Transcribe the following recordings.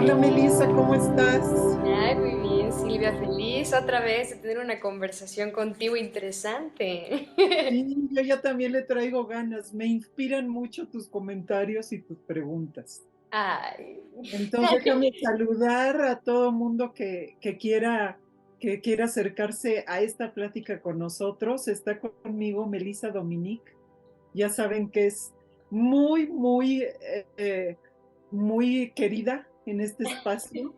Hola Melissa, ¿cómo estás? Ay, muy bien, Silvia, feliz otra vez de tener una conversación contigo interesante. Sí, yo ya también le traigo ganas. Me inspiran mucho tus comentarios y tus preguntas. Ay, Entonces déjame saludar a todo mundo que quiera acercarse a esta plática con nosotros. Está conmigo Melissa Dominique. Ya saben que es muy, muy, muy querida en este espacio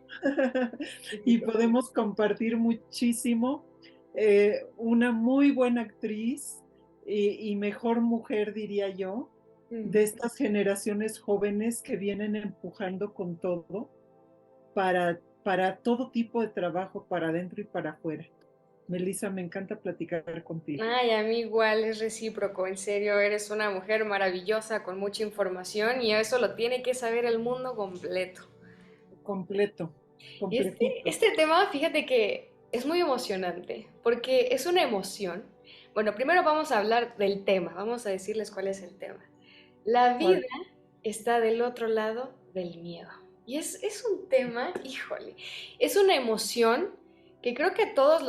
y podemos compartir muchísimo. Una muy buena actriz y mejor mujer, diría yo, de estas generaciones jóvenes que vienen empujando con todo para todo tipo de trabajo, para adentro y para afuera. Melissa, me encanta platicar contigo. ay, a mí igual es recíproco, en serio, eres una mujer maravillosa con mucha información y eso lo tiene que saber el mundo completo. Completo, Y completito. este tema, fíjate que es muy emocionante, porque es una emoción. Bueno, primero vamos a hablar del tema, vamos a decirles cuál es el tema. La vida ¿Cuál? está del otro lado del miedo. Y es un tema, híjole, es una emoción que creo que a todos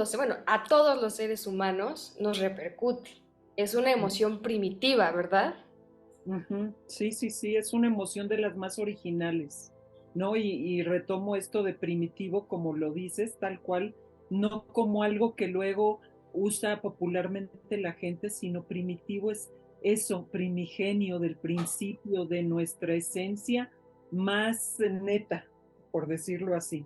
los seres humanos nos repercute. Es una emoción primitiva, ¿verdad? Ujú. Sí, sí, sí, es una emoción de las más originales, ¿no? Y retomo esto de primitivo, como lo dices, tal cual, no como algo que luego usa popularmente la gente, sino primitivo es eso, primigenio del principio de nuestra esencia más neta, por decirlo así.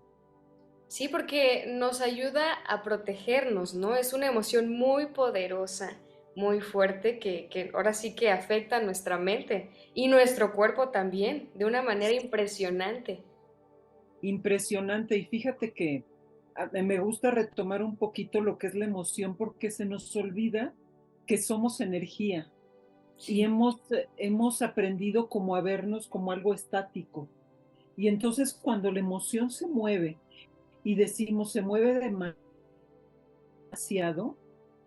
Sí, porque nos ayuda a protegernos, ¿no? Es una emoción muy poderosa, muy fuerte, que ahora sí que afecta a nuestra mente y nuestro cuerpo también, de una manera impresionante. Impresionante. Y fíjate que me gusta retomar un poquito lo que es la emoción porque se nos olvida que somos energía y Sí. hemos aprendido como a vernos como algo estático. Y entonces cuando la emoción se mueve y decimos se mueve demasiado,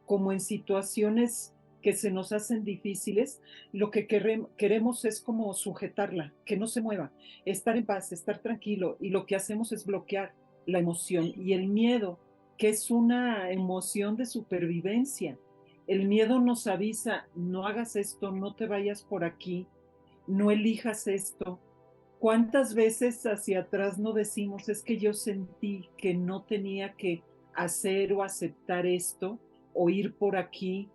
como en situaciones que se nos hacen difíciles, lo que queremos es como sujetarla, que no se mueva, estar en paz, estar tranquilo, y lo que hacemos es bloquear la emoción y el miedo, que es una emoción de supervivencia. El miedo nos avisa, no hagas esto, no te vayas por aquí, no elijas esto. ¿Cuántas veces hacia atrás no decimos, es que yo sentí que no tenía que hacer o aceptar esto o ir por aquí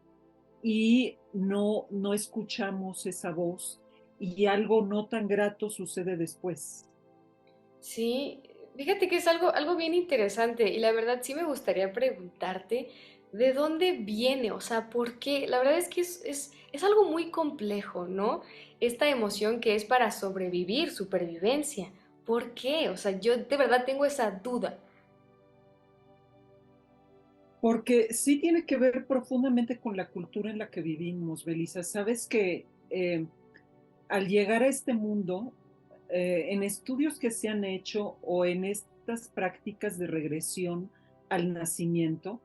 y no escuchamos esa voz y algo no tan grato sucede después? Sí, fíjate que es algo bien interesante y la verdad sí me gustaría preguntarte de dónde viene, o sea, por qué. La verdad es que es algo muy complejo, ¿no? Esta emoción que es para sobrevivir, supervivencia. ¿Por qué? O sea, yo de verdad tengo esa duda. Porque sí tiene que ver profundamente con la cultura en la que vivimos, Belisa. Sabes que al llegar a este mundo, en estudios que se han hecho o en estas prácticas de regresión al nacimiento,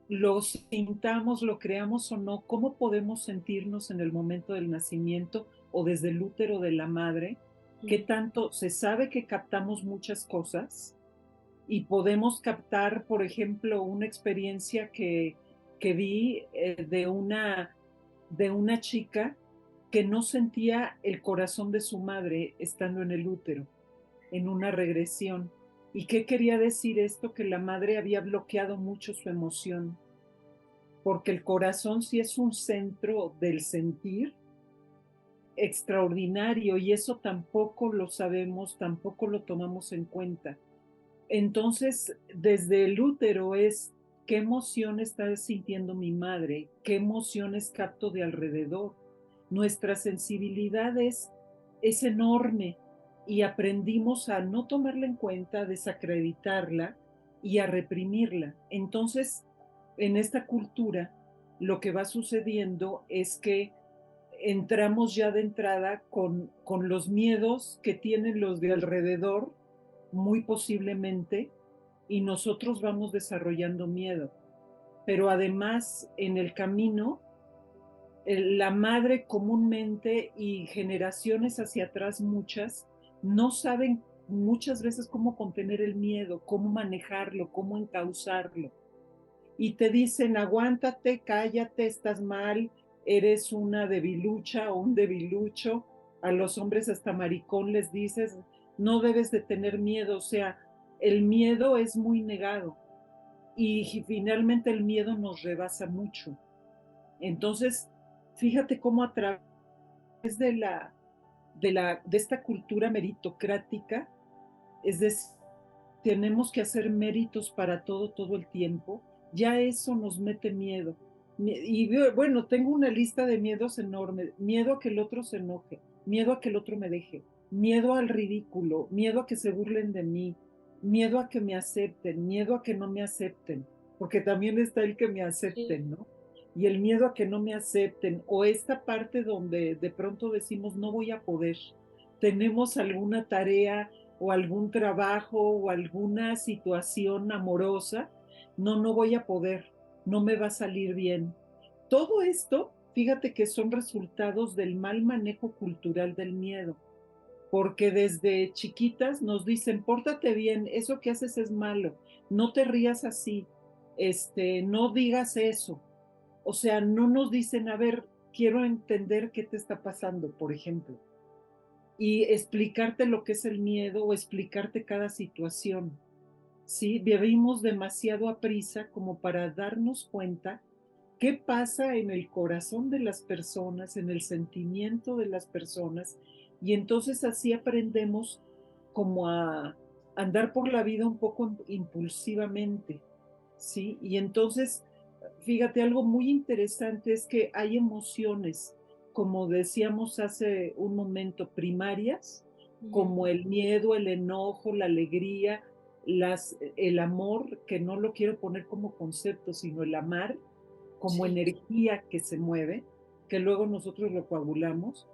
lo sintamos, lo creamos o no, cómo podemos sentirnos en el momento del nacimiento o desde el útero de la madre, qué tanto se sabe que captamos muchas cosas y podemos captar, por ejemplo, una experiencia que vi de una chica que no sentía el corazón de su madre estando en el útero, en una regresión. ¿Y qué quería decir esto? Que la madre había bloqueado mucho su emoción, porque el corazón sí es un centro del sentir extraordinario y eso tampoco lo sabemos, tampoco lo tomamos en cuenta. Entonces, desde el útero es qué emoción está sintiendo mi madre, qué emociones capto de alrededor. Nuestra sensibilidad es enorme y aprendimos a no tomarla en cuenta, a desacreditarla y a reprimirla. Entonces, en esta cultura, lo que va sucediendo es que entramos ya de entrada con los miedos que tienen los de alrededor, muy posiblemente, y nosotros vamos desarrollando miedo. Pero además, en el camino, la madre comúnmente y generaciones hacia atrás muchas no saben muchas veces cómo contener el miedo, cómo manejarlo, cómo encauzarlo. Y te dicen, aguántate, cállate, estás mal, eres una debilucha o un debilucho. A los hombres hasta maricón les dices, no debes de tener miedo. O sea, el miedo es muy negado y finalmente el miedo nos rebasa mucho. Entonces, fíjate cómo a través de de esta cultura meritocrática, es decir, tenemos que hacer méritos para todo, todo el tiempo, ya eso nos mete miedo. Y bueno, tengo una lista de miedos enorme. Miedo a que el otro se enoje, miedo a que el otro me deje, miedo al ridículo, miedo a que se burlen de mí, miedo a que me acepten, miedo a que no me acepten, porque también está el que me Sí, acepten, ¿no? Y el miedo a que no me acepten, o esta parte donde de pronto decimos no voy a poder, tenemos alguna tarea o algún trabajo o alguna situación amorosa, no, no voy a poder, no me va a salir bien. Todo esto, fíjate que son resultados del mal manejo cultural del miedo, porque desde chiquitas nos dicen, pórtate bien, eso que haces es malo, no te rías así, no digas eso. O sea, no nos dicen, a ver, quiero entender qué te está pasando, por ejemplo, y explicarte lo que es el miedo o explicarte cada situación. ¿Sí? Vivimos demasiado a prisa como para darnos cuenta qué pasa en el corazón de las personas, en el sentimiento de las personas, y entonces así aprendemos como a andar por la vida un poco impulsivamente, ¿sí? Y entonces, fíjate, algo muy interesante es que hay emociones, como decíamos hace un momento, primarias, ujú, como el miedo, el enojo, la alegría, el amor, que no lo quiero poner como concepto, sino el amar como sí, energía que se mueve, que luego nosotros lo coagulamos.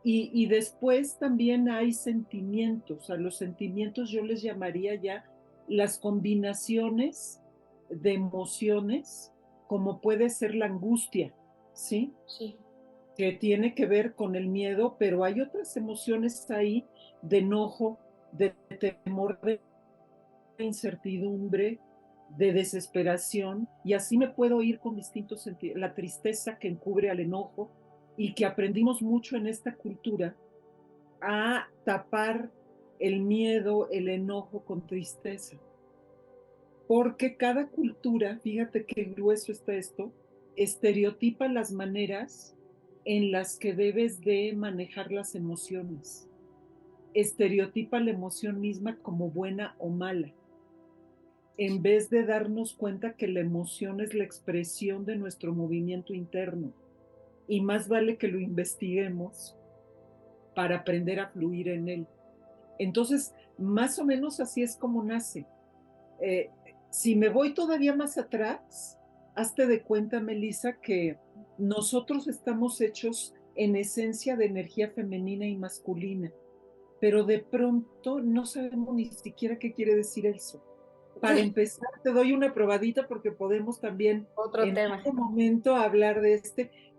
Y después también hay sentimientos. A los sentimientos yo les llamaría ya las combinaciones de emociones, como puede ser la angustia, ¿sí? sí, Que tiene que ver con el miedo, pero hay otras emociones ahí de enojo, de temor, de incertidumbre, de desesperación, y así me puedo ir con distintos sentidos. La tristeza que encubre al enojo y que aprendimos mucho en esta cultura a tapar el miedo, el enojo con tristeza. Porque cada cultura, fíjate qué grueso está esto, estereotipa las maneras en las que debes de manejar las emociones. Estereotipa la emoción misma como buena o mala, en vez de darnos cuenta que la emoción es la expresión de nuestro movimiento interno. Y más vale que lo investiguemos para aprender a fluir en él. Entonces, más o menos así es como nace. Eh, si me voy todavía más atrás, hazte de cuenta, Melissa, que nosotros estamos hechos en esencia de energía femenina y masculina, pero de pronto no sabemos ni siquiera qué quiere decir eso. Para empezar, te doy una probadita porque podemos también otro en tema. otro momento hablar de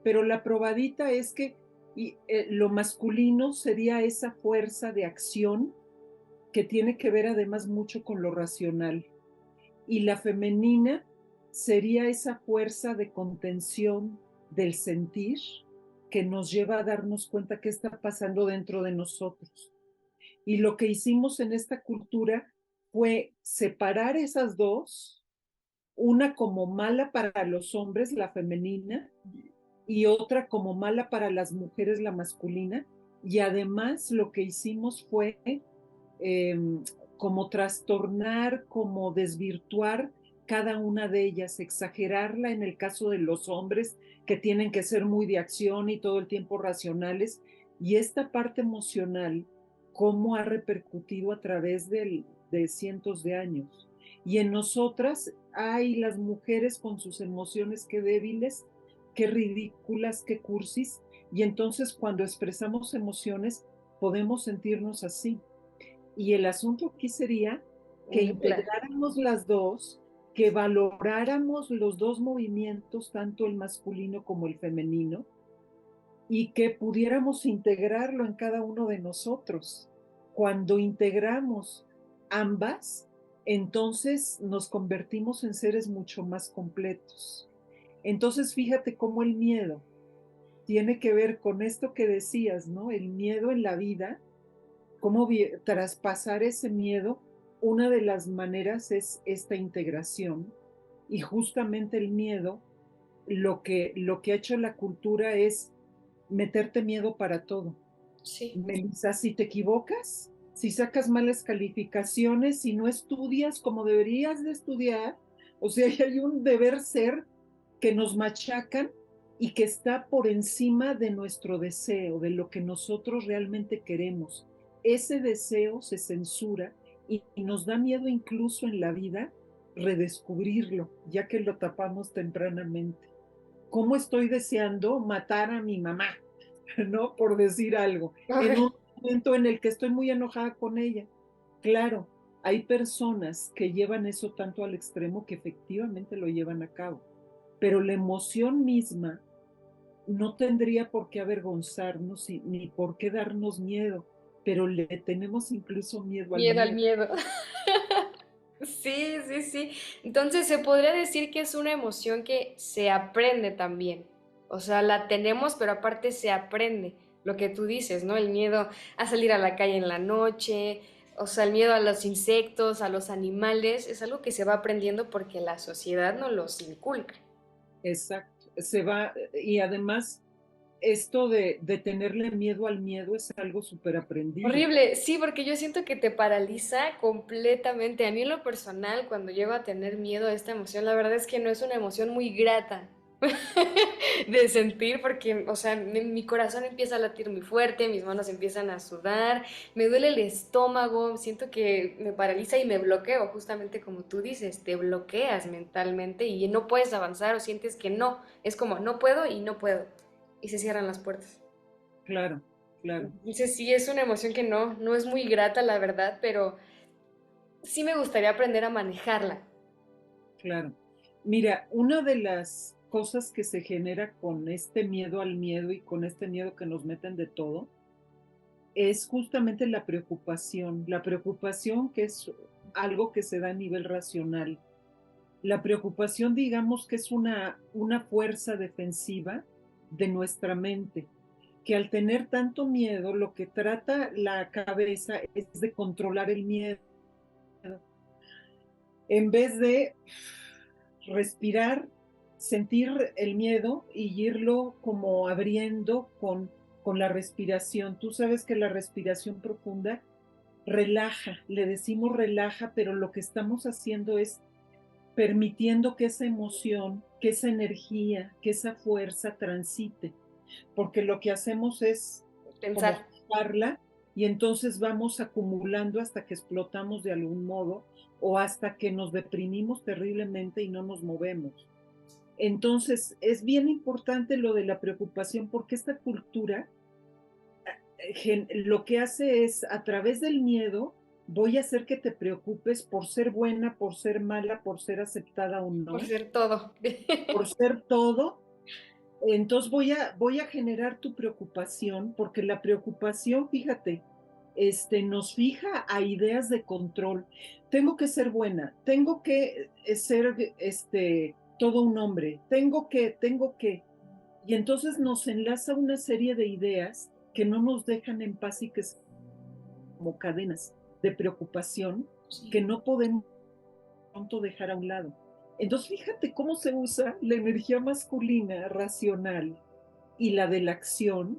pero la probadita es que lo masculino sería esa fuerza de acción que tiene que ver además mucho con lo racional. Y la femenina sería esa fuerza de contención del sentir que nos lleva a darnos cuenta qué está pasando dentro de nosotros. Y lo que hicimos en esta cultura fue separar esas dos, una como mala para los hombres, la femenina, y otra como mala para las mujeres, la masculina. Y además lo que hicimos fue eh, como trastornar, como desvirtuar cada una de ellas, exagerarla en el caso de los hombres que tienen que ser muy de acción y todo el tiempo racionales, y esta parte emocional, cómo ha repercutido a través de cientos de años. Y en nosotras hay las mujeres con sus emociones qué débiles, qué ridículas, qué cursis, y entonces cuando expresamos emociones podemos sentirnos así. Y el asunto aquí sería que Unirlas. integráramos las dos, que valoráramos los dos movimientos, tanto el masculino como el femenino, y que pudiéramos integrarlo en cada uno de nosotros. Cuando integramos ambas, entonces nos convertimos en seres mucho más completos. Entonces, fíjate cómo el miedo tiene que ver con esto que decías, ¿no? El miedo en la vida, cómo traspasar ese miedo. Una de las maneras es esta integración, y justamente el miedo, lo que ha hecho la cultura es meterte miedo para todo. Sí. Melissa, si te equivocas, si sacas malas calificaciones, si no estudias como deberías de estudiar, o sea, hay un deber ser que nos machacan y que está por encima de nuestro deseo, de lo que nosotros realmente queremos. Ese deseo se censura y nos da miedo incluso en la vida redescubrirlo, ya que lo tapamos tempranamente. ¿Cómo estoy deseando matar a mi mamá? ¿No? Por decir algo, en un momento en el que estoy muy enojada con ella. Claro, hay personas que llevan eso tanto al extremo que efectivamente lo llevan a cabo, pero la emoción misma no tendría por qué avergonzarnos ni por qué darnos miedo, pero le tenemos incluso miedo al Miedo al miedo. miedo. Sí, sí, sí. Entonces se podría decir que es una emoción que se aprende también. O sea, la tenemos, pero aparte se aprende. Lo que tú dices, ¿no? El miedo a salir a la calle en la noche, o sea, el miedo a los insectos, a los animales, es algo que se va aprendiendo porque la sociedad nos los inculca. Exacto, se va, y además esto de tenerle miedo al miedo es algo súper aprendido. Horrible, sí, porque yo siento que te paraliza completamente. A mí en lo personal, cuando llego a tener miedo a esta emoción, la verdad es que no es una emoción muy grata de sentir, porque, o sea, mi corazón empieza a latir muy fuerte, mis manos empiezan a sudar, me duele el estómago, siento que me paraliza y me bloqueo, justamente como tú dices, te bloqueas mentalmente y no puedes avanzar o sientes que no, es como no puedo y no puedo, y se cierran las puertas. Claro, claro, Entonces sí, es una emoción que no es muy grata, la verdad, pero sí me gustaría aprender a manejarla. claro. Mira, una de las cosas que se genera con este miedo al miedo y con este miedo que nos meten de todo es justamente la preocupación que es algo que se da a nivel racional. La preocupación, digamos que es una fuerza defensiva de nuestra mente, que al tener tanto miedo, lo que trata la cabeza es de controlar el miedo, en vez de respirar, sentir el miedo y irlo como abriendo con la respiración. Tú sabes que la respiración profunda relaja, le decimos relaja, pero lo que estamos haciendo es permitiendo que esa emoción, que esa energía, que esa fuerza transite, porque lo que hacemos es como Pensar. fijarla y entonces vamos acumulando hasta que explotamos de algún modo o hasta que nos deprimimos terriblemente y no nos movemos. Entonces, es bien importante lo de la preocupación porque esta cultura lo que hace es, a través del miedo, voy a hacer que te preocupes por ser buena, por ser mala, por ser aceptada o Por no, ser todo. por ser todo. Entonces voy a generar tu preocupación, porque la preocupación, fíjate, nos fija a ideas de control. Tengo que ser buena, tengo que ser todo un hombre, tengo que. Y entonces nos enlaza una serie de ideas que no nos dejan en paz y que son como cadenas de preocupación Sí. que no podemos pronto dejar a un lado. Entonces, fíjate cómo se usa la energía masculina racional y la de la acción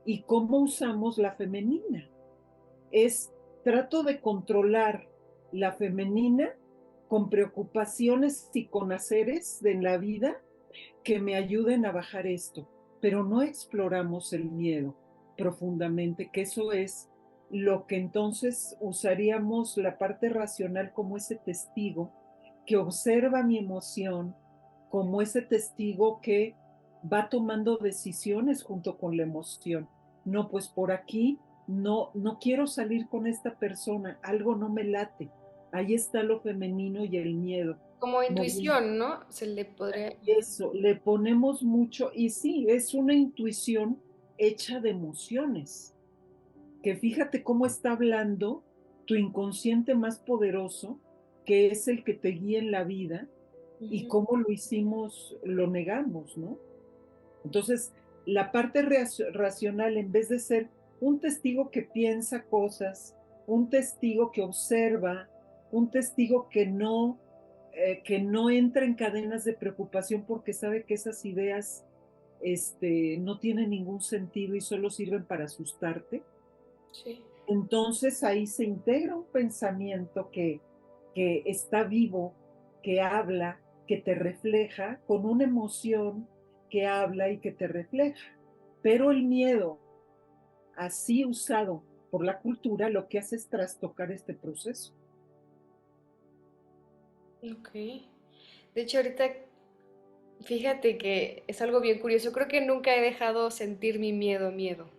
y cómo usamos la femenina. Es trato de controlar la femenina con preocupaciones y con haceres de la vida que me ayuden a bajar esto, pero no exploramos el miedo profundamente, que eso es lo que entonces usaríamos la parte racional como ese testigo que observa mi emoción, como ese testigo que va tomando decisiones junto con la emoción. No, pues por aquí no quiero salir con esta persona, algo no me late. Ahí está lo femenino y el miedo. Como Moviendo intuición, ¿no? Se le podría... eso, le ponemos mucho, y sí, es una intuición hecha de emociones. que fíjate cómo está hablando tu inconsciente más poderoso, que es el que te guía en la vida, y Ujú. cómo lo hicimos, lo negamos, ¿no? Entonces, la parte racional, en vez de ser un testigo que piensa cosas, un testigo que observa, un testigo que no entra en cadenas de preocupación porque sabe que esas ideas no tienen ningún sentido y solo sirven para asustarte. Sí. Entonces ahí se integra un pensamiento que está vivo, que habla, que te refleja, con una emoción que habla y que te refleja. Pero el miedo, así usado por la cultura, lo que hace es trastocar este proceso. Ok. De hecho, ahorita fíjate que es algo bien curioso. Creo que nunca he dejado sentir mi miedo, miedo.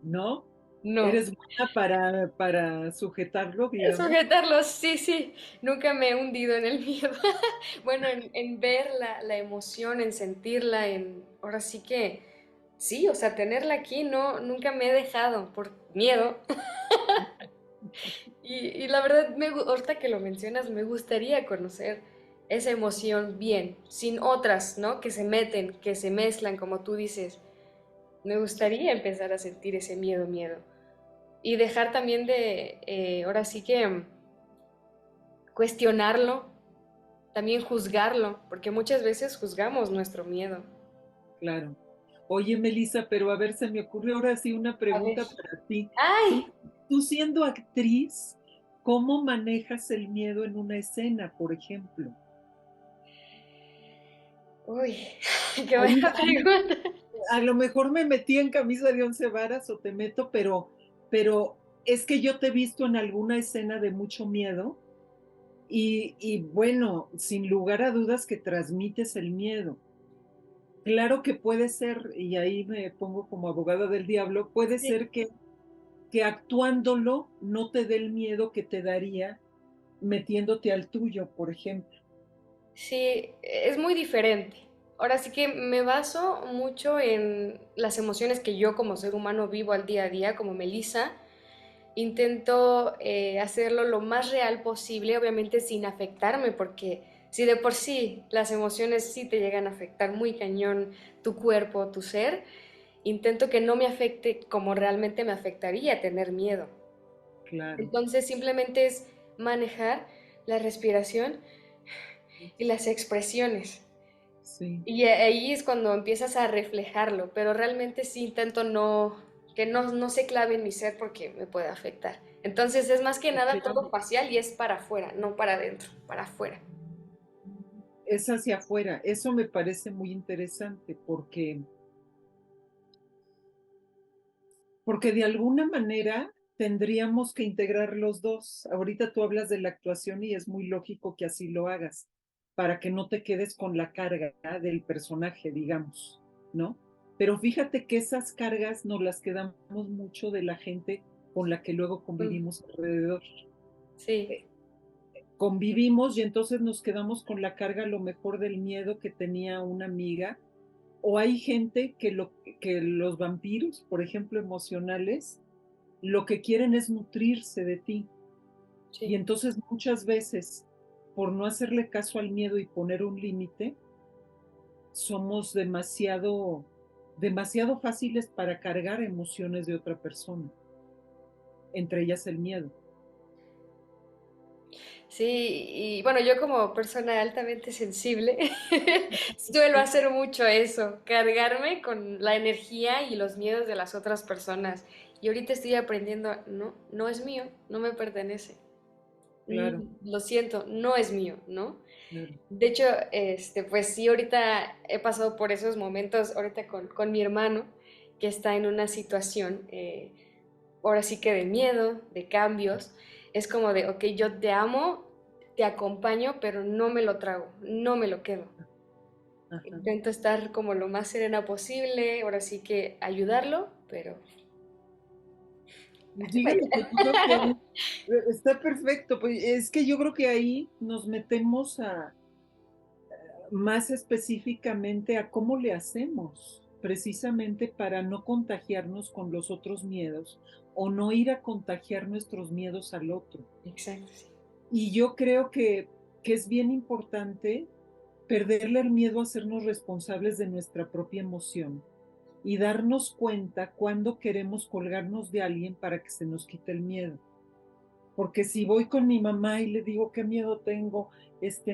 ¿No? No. Eres buena para sujetarlo, digamos. Sujetarlo, sí, sí. Nunca me he hundido en el miedo. Bueno, en ver la emoción, en sentirla, en... Ahora sí que... Sí, o sea, tenerla aquí, no, nunca me he dejado por miedo. Y la verdad, ahorita que lo mencionas, me gustaría conocer esa emoción bien, sin otras, ¿no? Que se meten, que se mezclan, como tú dices. Me gustaría empezar a sentir ese miedo, miedo. Y dejar también de, ahora sí que cuestionarlo, también juzgarlo, porque muchas veces juzgamos nuestro miedo. Claro. Oye, Melissa, pero a ver, se me ocurrió ahora sí una A ver. pregunta para ti. ¡Ay! Tú, tú siendo actriz, ¿cómo manejas el miedo en una escena, por ejemplo? Uy, qué Ahí, buena pregunta. a lo mejor me metí en camisa de 11 varas o te meto, pero es que yo te he visto en alguna escena de mucho miedo y bueno, sin lugar a dudas que transmites el miedo. Claro que puede ser, y ahí me pongo como abogada del diablo, puede Sí. ser que actuándolo no te dé el miedo que te daría metiéndote al tuyo, por ejemplo. Sí, es muy diferente. Ahora sí que me baso mucho en las emociones que yo como ser humano vivo al día a día, como Melissa. Intento hacerlo lo más real posible, obviamente sin afectarme, porque si de por sí las emociones sí te llegan a afectar muy cañón tu cuerpo, tu ser, intento que no me afecte como realmente me afectaría tener miedo. Claro, Entonces simplemente es manejar la respiración y las expresiones. sí. Y ahí es cuando empiezas a reflejarlo, pero realmente sí intento que no se clave en mi ser porque me puede afectar. Entonces es más que nada todo Claro. facial y es para afuera, no para adentro, para afuera. Es hacia afuera. Eso me parece muy interesante porque de alguna manera tendríamos que integrar los dos. Ahorita tú hablas de la actuación y es muy lógico que así lo hagas, para que no te quedes con la carga del personaje, digamos, ¿no? Pero fíjate que esas cargas nos las quedamos mucho de la gente con la que luego Mm, convivimos alrededor. sí, Eh, Convivimos y entonces nos quedamos con la carga a lo mejor del miedo que tenía una amiga, o hay gente que los vampiros, por ejemplo, emocionales, lo que quieren es nutrirse de ti. Y sí. entonces muchas veces, por no hacerle caso al miedo y poner un límite, somos demasiado fáciles para cargar emociones de otra persona, entre ellas el miedo. Sí, y bueno, yo como persona altamente sensible suelo Sí, hacer mucho eso, cargarme con la energía y los miedos de las otras personas. Y ahorita estoy aprendiendo, no, no es mío, no me pertenece. claro, Lo siento, no es mío, ¿no? claro. De hecho, pues sí, ahorita he pasado por esos momentos, ahorita con mi hermano, que está en una situación, ahora sí que de miedo, de cambios. Es como de, ok, yo te amo, te acompaño, pero no me lo trago, no me lo quedo. Ajá. Intento estar como lo más serena posible, ahora sí que ayudarlo, pero... Fíjate que yo creo que ahí está perfecto, pues es que yo creo que ahí nos metemos a más específicamente a cómo le hacemos. precisamente para no contagiarnos con los otros miedos o no ir a contagiar nuestros miedos al otro. Exacto, sí. Y yo creo que es bien importante perderle el miedo a hacernos responsables de nuestra propia emoción y darnos cuenta cuando queremos colgarnos de alguien para que se nos quite el miedo. Porque si voy con mi mamá y le digo qué miedo tengo,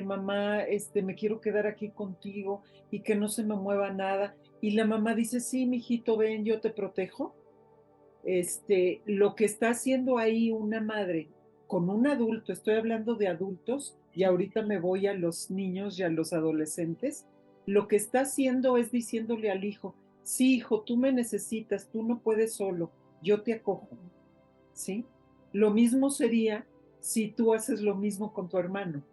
mamá, me quiero quedar aquí contigo y que no se me mueva nada, y la mamá dice, sí, mijito, ven, yo te protejo. Lo que está haciendo ahí una madre con un adulto, estoy hablando de adultos, y ahorita me voy a los niños y a los adolescentes, lo que está haciendo es diciéndole al hijo, sí, hijo, tú me necesitas, tú no puedes solo, yo te acojo, ¿sí? Lo mismo sería si tú haces lo mismo con tu hermano.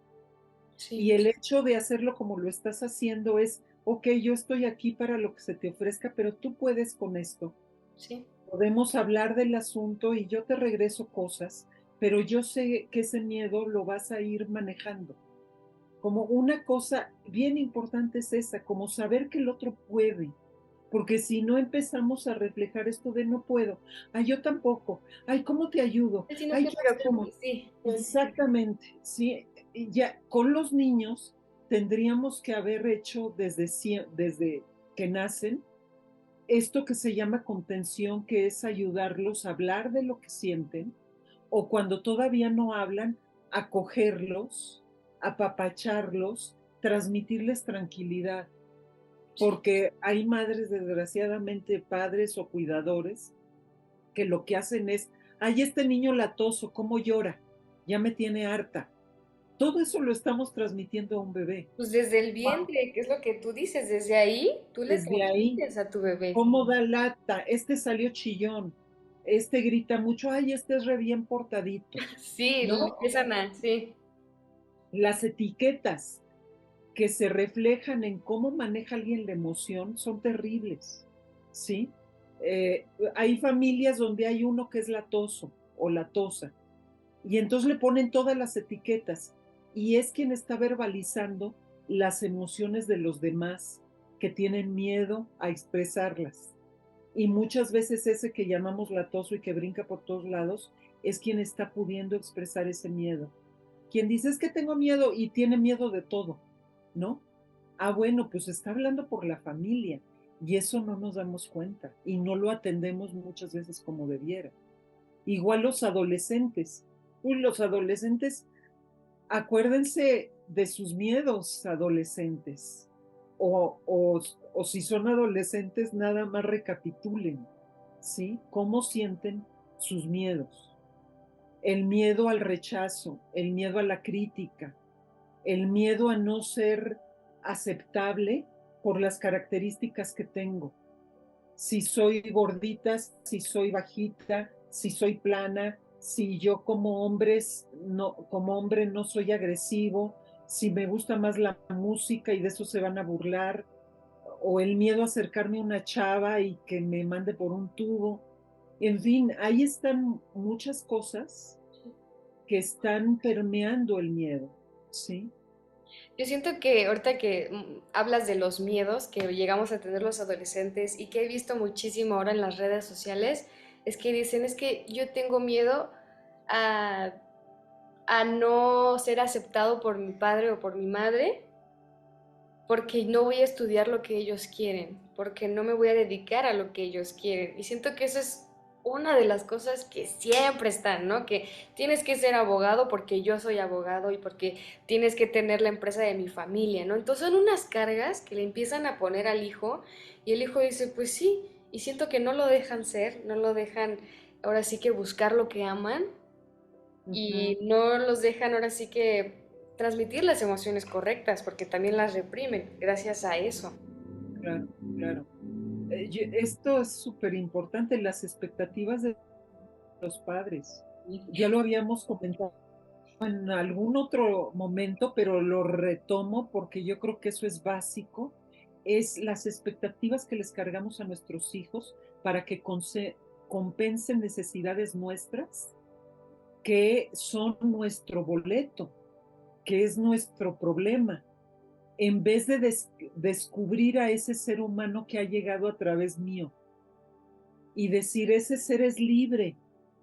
Sí, Y el hecho de hacerlo como lo estás haciendo es, ok, yo estoy aquí para lo que se te ofrezca, pero tú puedes con esto. sí, Podemos hablar del asunto y yo te regreso cosas, pero yo sé que ese miedo lo vas a ir manejando. Como una cosa bien importante es esa, como saber que el otro puede, porque si no empezamos a reflejar esto de no puedo, ay, yo tampoco, ay, ¿cómo te ayudo? sí, no Ay, te ¿qué hacemos? preocupes, sí. Exactamente, sí, y ya con los niños tendríamos que haber hecho desde que nacen esto que se llama contención, que es ayudarlos a hablar de lo que sienten, o cuando todavía no hablan, acogerlos, apapacharlos, transmitirles tranquilidad, Sí. porque hay madres, desgraciadamente, padres o cuidadores, que lo que hacen es, ay, este niño latoso, ¿cómo llora? Ya me tiene harta. Todo eso lo estamos transmitiendo a un bebé. Pues desde el vientre, que es lo que tú dices, desde ahí tú le Desde ahí, transmites a tu bebé. cómo da lata, salió chillón, grita mucho, ay, es re bien portadito, Sí, ¿no? le empiezan a, sí, Las etiquetas que se reflejan en cómo maneja alguien la emoción son terribles, ¿sí? Hay familias donde hay uno que es latoso o latosa, y entonces le ponen todas las etiquetas, y es quien está verbalizando las emociones de los demás que tienen miedo a expresarlas. Y muchas veces ese que llamamos latoso y que brinca por todos lados es quien está pudiendo expresar ese miedo. Quien dice es que tengo miedo y tiene miedo de todo, ¿no? Ah, bueno, pues está hablando por la familia y eso no nos damos cuenta y no lo atendemos muchas veces como debiera. Igual los adolescentes. Uy, los adolescentes, acuérdense de sus miedos adolescentes. O si son adolescentes, nada más recapitulen, ¿sí? ¿Cómo sienten sus miedos? El miedo al rechazo, el miedo a la crítica, el miedo a no ser aceptable por las características que tengo. Si soy gordita, si soy bajita, si soy plana, si yo como hombre no soy agresivo, si me gusta más la música y de eso se van a burlar, o el miedo a acercarme a una chava y que me mande por un tubo. En fin, ahí están muchas cosas que están permeando el miedo, ¿sí? yo siento que ahorita que hablas de los miedos que llegamos a tener los adolescentes y que he visto muchísimo ahora en las redes sociales, es que dicen, es que yo tengo miedo a, a no ser aceptado por mi padre o por mi madre porque no voy a estudiar lo que ellos quieren, porque no me voy a dedicar a lo que ellos quieren. Y siento que eso es una de las cosas que siempre están, ¿no? Que tienes que ser abogado porque yo soy abogado y porque tienes que tener la empresa de mi familia, ¿no? Entonces son unas cargas que le empiezan a poner al hijo y el hijo dice, pues sí, y siento que no lo dejan ser, no lo dejan ahora sí que buscar lo que aman Uh -huh. y no los dejan ahora sí que transmitir las emociones correctas, porque también las reprimen gracias a eso. Claro, claro. Esto es súper importante, las expectativas de los padres. Ya lo habíamos comentado en algún otro momento, pero lo retomo porque yo creo que eso es básico, es las expectativas que les cargamos a nuestros hijos para que compensen necesidades nuestras, que son nuestro boleto, que es nuestro problema. en vez de descubrir a ese ser humano que ha llegado a través mío y decir, ese ser es libre.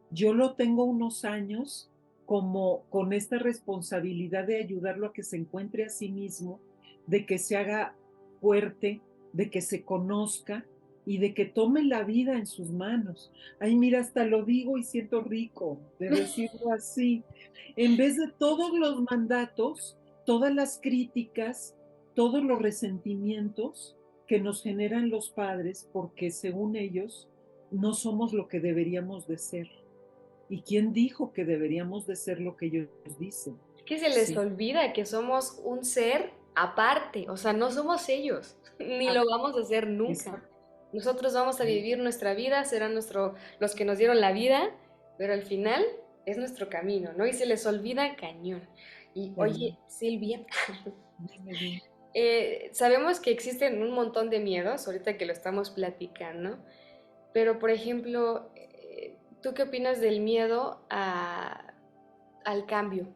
Yo lo tengo unos años como con esta responsabilidad de ayudarlo a que se encuentre a sí mismo, de que se haga fuerte, de que se conozca y de que tome la vida en sus manos. Ay, mira, hasta lo digo y siento rico de decirlo así. En vez de todos los mandatos, todas las críticas, todos los resentimientos que nos generan los padres, porque según ellos no somos lo que deberíamos de ser. ¿Y quién dijo que deberíamos de ser lo que ellos dicen? Es que se les Sí, olvida que somos un ser aparte, o sea, no somos ellos, ni ah, lo vamos a hacer nunca. exacto. Nosotros vamos a vivir nuestra vida, serán los que nos dieron la vida, pero al final es nuestro camino, ¿no? Y se les olvida cañón. Y oye, Silvia, Dime, dime. sabemos que existen un montón de miedos, ahorita que lo estamos platicando, pero por ejemplo, ¿tú qué opinas del miedo al cambio?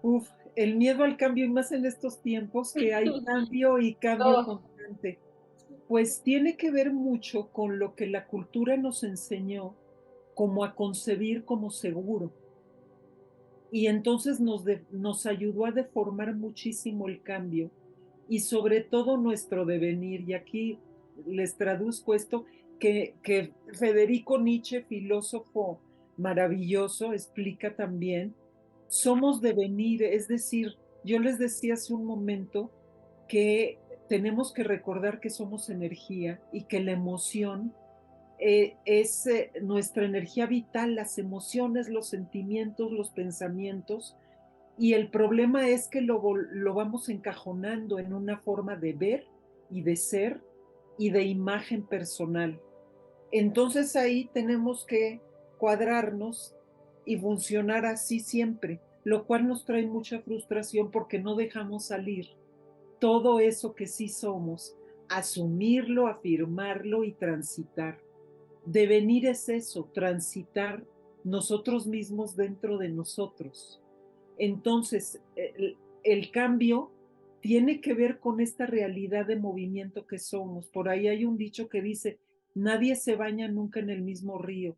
Uf, el miedo al cambio, y más en estos tiempos que hay cambio y cambio Oh, constante, pues tiene que ver mucho con lo que la cultura nos enseñó como a concebir como seguro. Y entonces nos ayudó a deformar muchísimo el cambio y sobre todo nuestro devenir. Y aquí les traduzco esto que Federico Nietzsche, filósofo maravilloso, explica también. Somos devenir, es decir, yo les decía hace un momento que tenemos que recordar que somos energía y que la emoción es nuestra energía vital, las emociones, los sentimientos, los pensamientos, y el problema es que lo vamos encajonando en una forma de ver y de ser y de imagen personal. Entonces ahí tenemos que cuadrarnos y funcionar así siempre, lo cual nos trae mucha frustración porque no dejamos salir todo eso que sí somos, asumirlo, afirmarlo y transitar. Devenir es eso, transitar nosotros mismos dentro de nosotros. Entonces, el cambio tiene que ver con esta realidad de movimiento que somos. Por ahí hay un dicho que dice, nadie se baña nunca en el mismo río,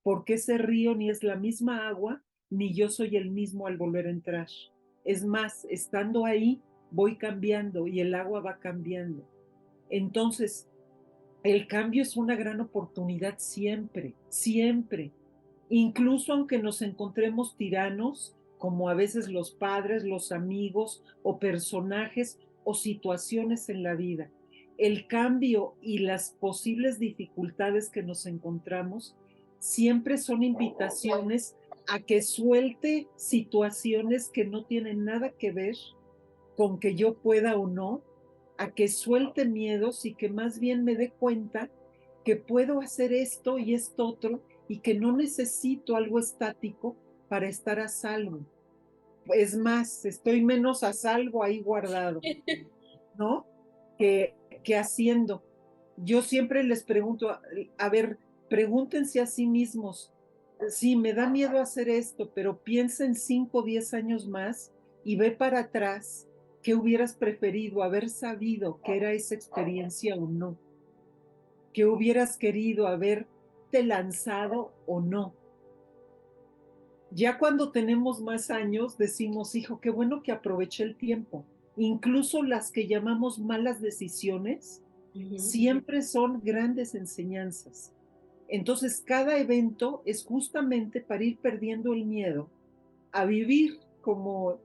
porque ese río ni es la misma agua, ni yo soy el mismo al volver a entrar. Es más, estando ahí, voy cambiando y el agua va cambiando. Entonces, el cambio es una gran oportunidad siempre, siempre. Incluso aunque nos encontremos tiranos, como a veces los padres, los amigos o personajes o situaciones en la vida. El cambio y las posibles dificultades que nos encontramos siempre son invitaciones a que suelte situaciones que no tienen nada que ver con que yo pueda o no, a que suelte miedos y que más bien me dé cuenta que puedo hacer esto y esto otro y que no necesito algo estático para estar a salvo. Es más, estoy menos a salvo ahí guardado, ¿no? Que haciendo. Yo siempre les pregunto, a ver, pregúntense a sí mismos, sí, me da miedo hacer esto, pero piensa en 5 o 10 años más y ve para atrás qué hubieras preferido haber sabido que era esa experiencia o no, qué hubieras querido haberte lanzado o no. Ya cuando tenemos más años decimos, hijo, qué bueno que aproveché el tiempo. Incluso las que llamamos malas decisiones ujú. siempre son grandes enseñanzas. Entonces, cada evento es justamente para ir perdiendo el miedo a vivir como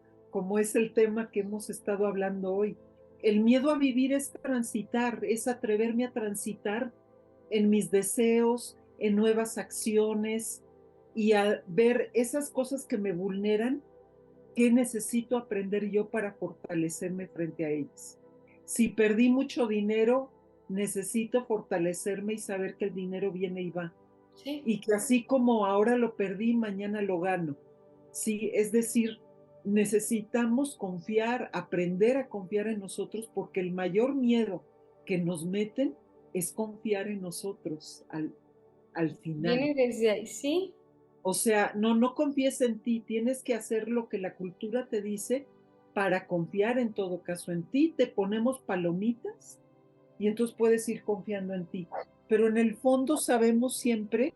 es el tema que hemos estado hablando hoy. El miedo a vivir es transitar, es atreverme a transitar en mis deseos, en nuevas acciones y a ver esas cosas que me vulneran, qué necesito aprender yo para fortalecerme frente a ellas. Si perdí mucho dinero, necesito fortalecerme y saber que el dinero viene y va. Sí. Y que así como ahora lo perdí, mañana lo gano. Sí, es decir, necesitamos confiar, aprender a confiar en nosotros, porque el mayor miedo que nos meten es confiar en nosotros al final. Viene desde ahí, sí. O sea, no confíes en ti, tienes que hacer lo que la cultura te dice para confiar en todo caso en ti, te ponemos palomitas y entonces puedes ir confiando en ti. Pero en el fondo sabemos siempre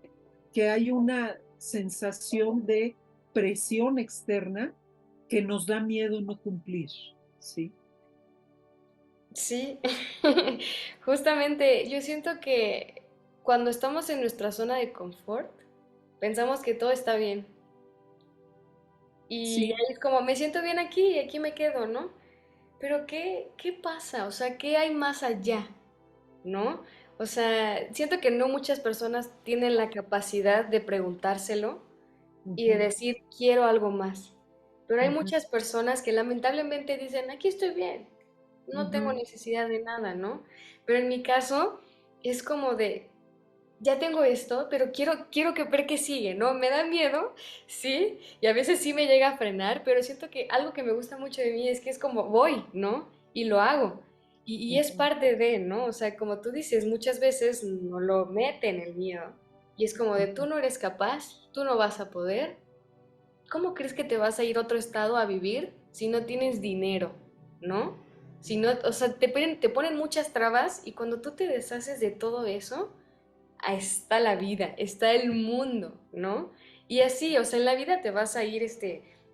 que hay una sensación de presión externa que nos da miedo no cumplir, ¿sí? Sí, justamente yo siento que cuando estamos en nuestra zona de confort, pensamos que todo está bien. Y Sí, ahí es como, me siento bien aquí y aquí me quedo, ¿no? Pero ¿qué pasa? O sea, ¿qué hay más allá? ¿No? O sea, siento que no muchas personas tienen la capacidad de preguntárselo y de ujú, decir, quiero algo más. Pero hay ujú, muchas personas que lamentablemente dicen, aquí estoy bien, no tengo ujú, necesidad de nada, ¿no? Pero en mi caso es como de, ya tengo esto, pero quiero que ver qué sigue, ¿no? Me da miedo, sí, y a veces sí me llega a frenar, pero siento que algo que me gusta mucho de mí es que es como voy, ¿no? Y lo hago. Y es ujú, parte de, ¿no? O sea, como tú dices, muchas veces no lo meten el miedo. Y es como de, tú no eres capaz, tú no vas a poder. ¿Cómo crees que te vas a ir a otro estado a vivir si no tienes dinero, ¿no? Si no, o sea, te ponen muchas trabas y cuando tú te deshaces de todo eso, ahí está la vida, está el mundo, ¿no? Y así, o sea, en la vida te vas a ir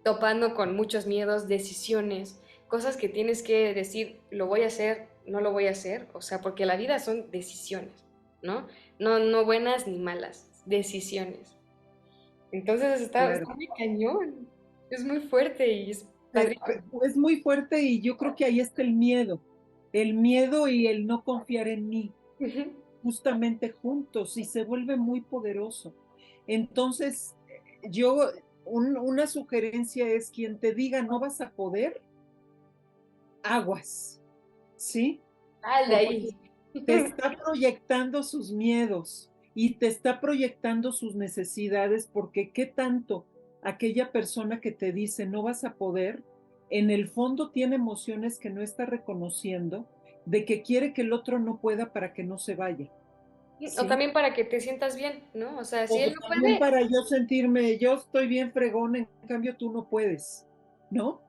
topando con muchos miedos, decisiones, cosas que tienes que decir, lo voy a hacer, no lo voy a hacer, o sea, porque la vida son decisiones, ¿no? No buenas ni malas, decisiones. Entonces está claro. muy cañón, es muy fuerte y es padrísimo. Es muy fuerte y yo creo que ahí está el miedo y el no confiar en mí, Ujú. justamente juntos y se vuelve muy poderoso. Entonces, yo, una sugerencia es quien te diga no vas a poder, aguas, ¿sí? Ah, de Porque ahí. te está proyectando sus miedos y te está proyectando sus necesidades, porque qué tanto aquella persona que te dice no vas a poder, en el fondo tiene emociones que no está reconociendo, de que quiere que el otro no pueda para que no se vaya, O ¿sí? también para que te sientas bien, ¿no? O sea, si O él no también puede, para yo sentirme, yo estoy bien fregón, en cambio tú no puedes, ¿no?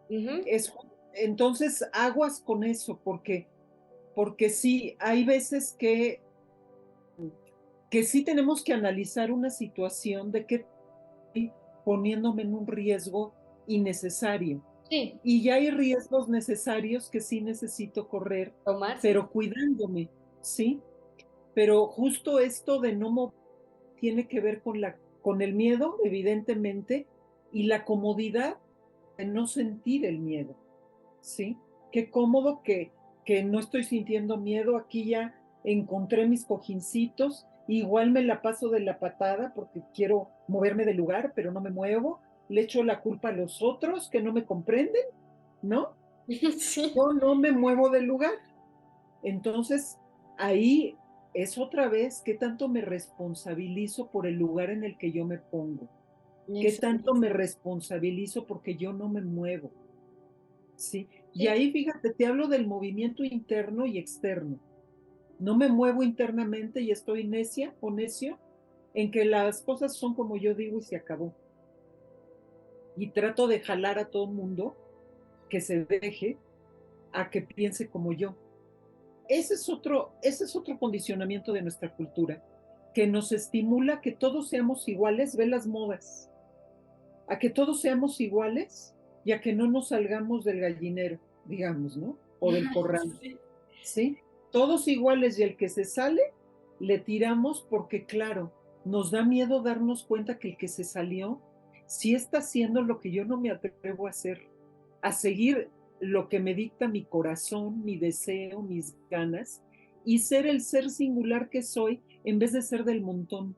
ujú, Es, entonces aguas con eso, porque sí, hay veces que sí tenemos que analizar una situación de que estoy poniéndome en un riesgo innecesario. sí, Y ya hay riesgos necesarios que sí necesito correr, tomarse. pero cuidándome, ¿sí? Pero justo esto de no mover tiene que ver con el miedo, evidentemente, y la comodidad de no sentir el miedo, ¿sí? Qué cómodo que no estoy sintiendo miedo, aquí ya encontré mis cojincitos, igual me la paso de la patada porque quiero moverme del lugar, pero no me muevo, le echo la culpa a los otros que no me comprenden, ¿no? Sí, Yo no me muevo del lugar. Entonces, ahí es otra vez qué tanto me responsabilizo por el lugar en el que yo me pongo, qué eso tanto me mismo. responsabilizo porque yo no me muevo. Sí, y Sí, ahí fíjate, te hablo del movimiento interno y externo. No me muevo internamente y estoy necia o necio en que las cosas son como yo digo y se acabó. Y trato de jalar a todo el mundo que se deje a que piense como yo. Ese es otro condicionamiento de nuestra cultura, que nos estimula que todos seamos iguales, ve las modas, a que todos seamos iguales y a que no nos salgamos del gallinero, digamos, ¿no? O del corral. sí. ¿Sí? Todos iguales y el que se sale, le tiramos porque, claro, nos da miedo darnos cuenta que el que se salió sí está haciendo lo que yo no me atrevo a hacer, a seguir lo que me dicta mi corazón, mi deseo, mis ganas, y ser el ser singular que soy en vez de ser del montón,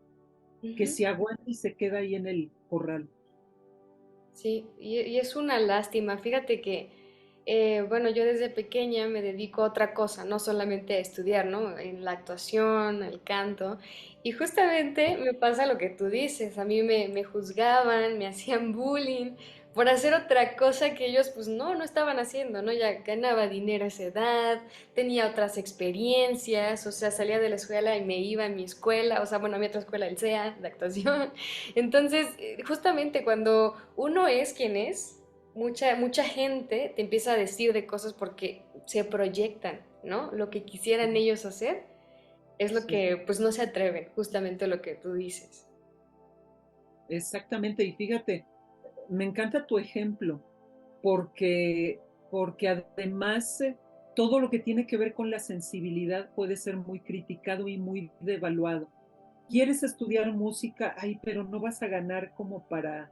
que Ujú. se aguanta y se queda ahí en el corral. Sí, y es una lástima. Fíjate que, bueno, yo desde pequeña me dedico a otra cosa, no solamente a estudiar, ¿no? En la actuación, el canto. Y justamente me pasa lo que tú dices. A mí me juzgaban, me hacían bullying por hacer otra cosa que ellos, pues no estaban haciendo, ¿no? Ya ganaba dinero a esa edad, tenía otras experiencias, o sea, salía de la escuela y me iba a mi escuela, o sea, bueno, a mi otra escuela, el SEA, de actuación. Entonces, justamente cuando uno es quien es, mucha gente te empieza a decir de cosas porque se proyectan, ¿no? Lo que quisieran Sí, ellos hacer es lo sí, que pues no se atreven, justamente lo que tú dices. exactamente. Y fíjate, me encanta tu ejemplo, porque, porque además todo lo que tiene que ver con la sensibilidad puede ser muy criticado y muy devaluado. ¿Quieres estudiar música? Ay, pero no vas a ganar como para...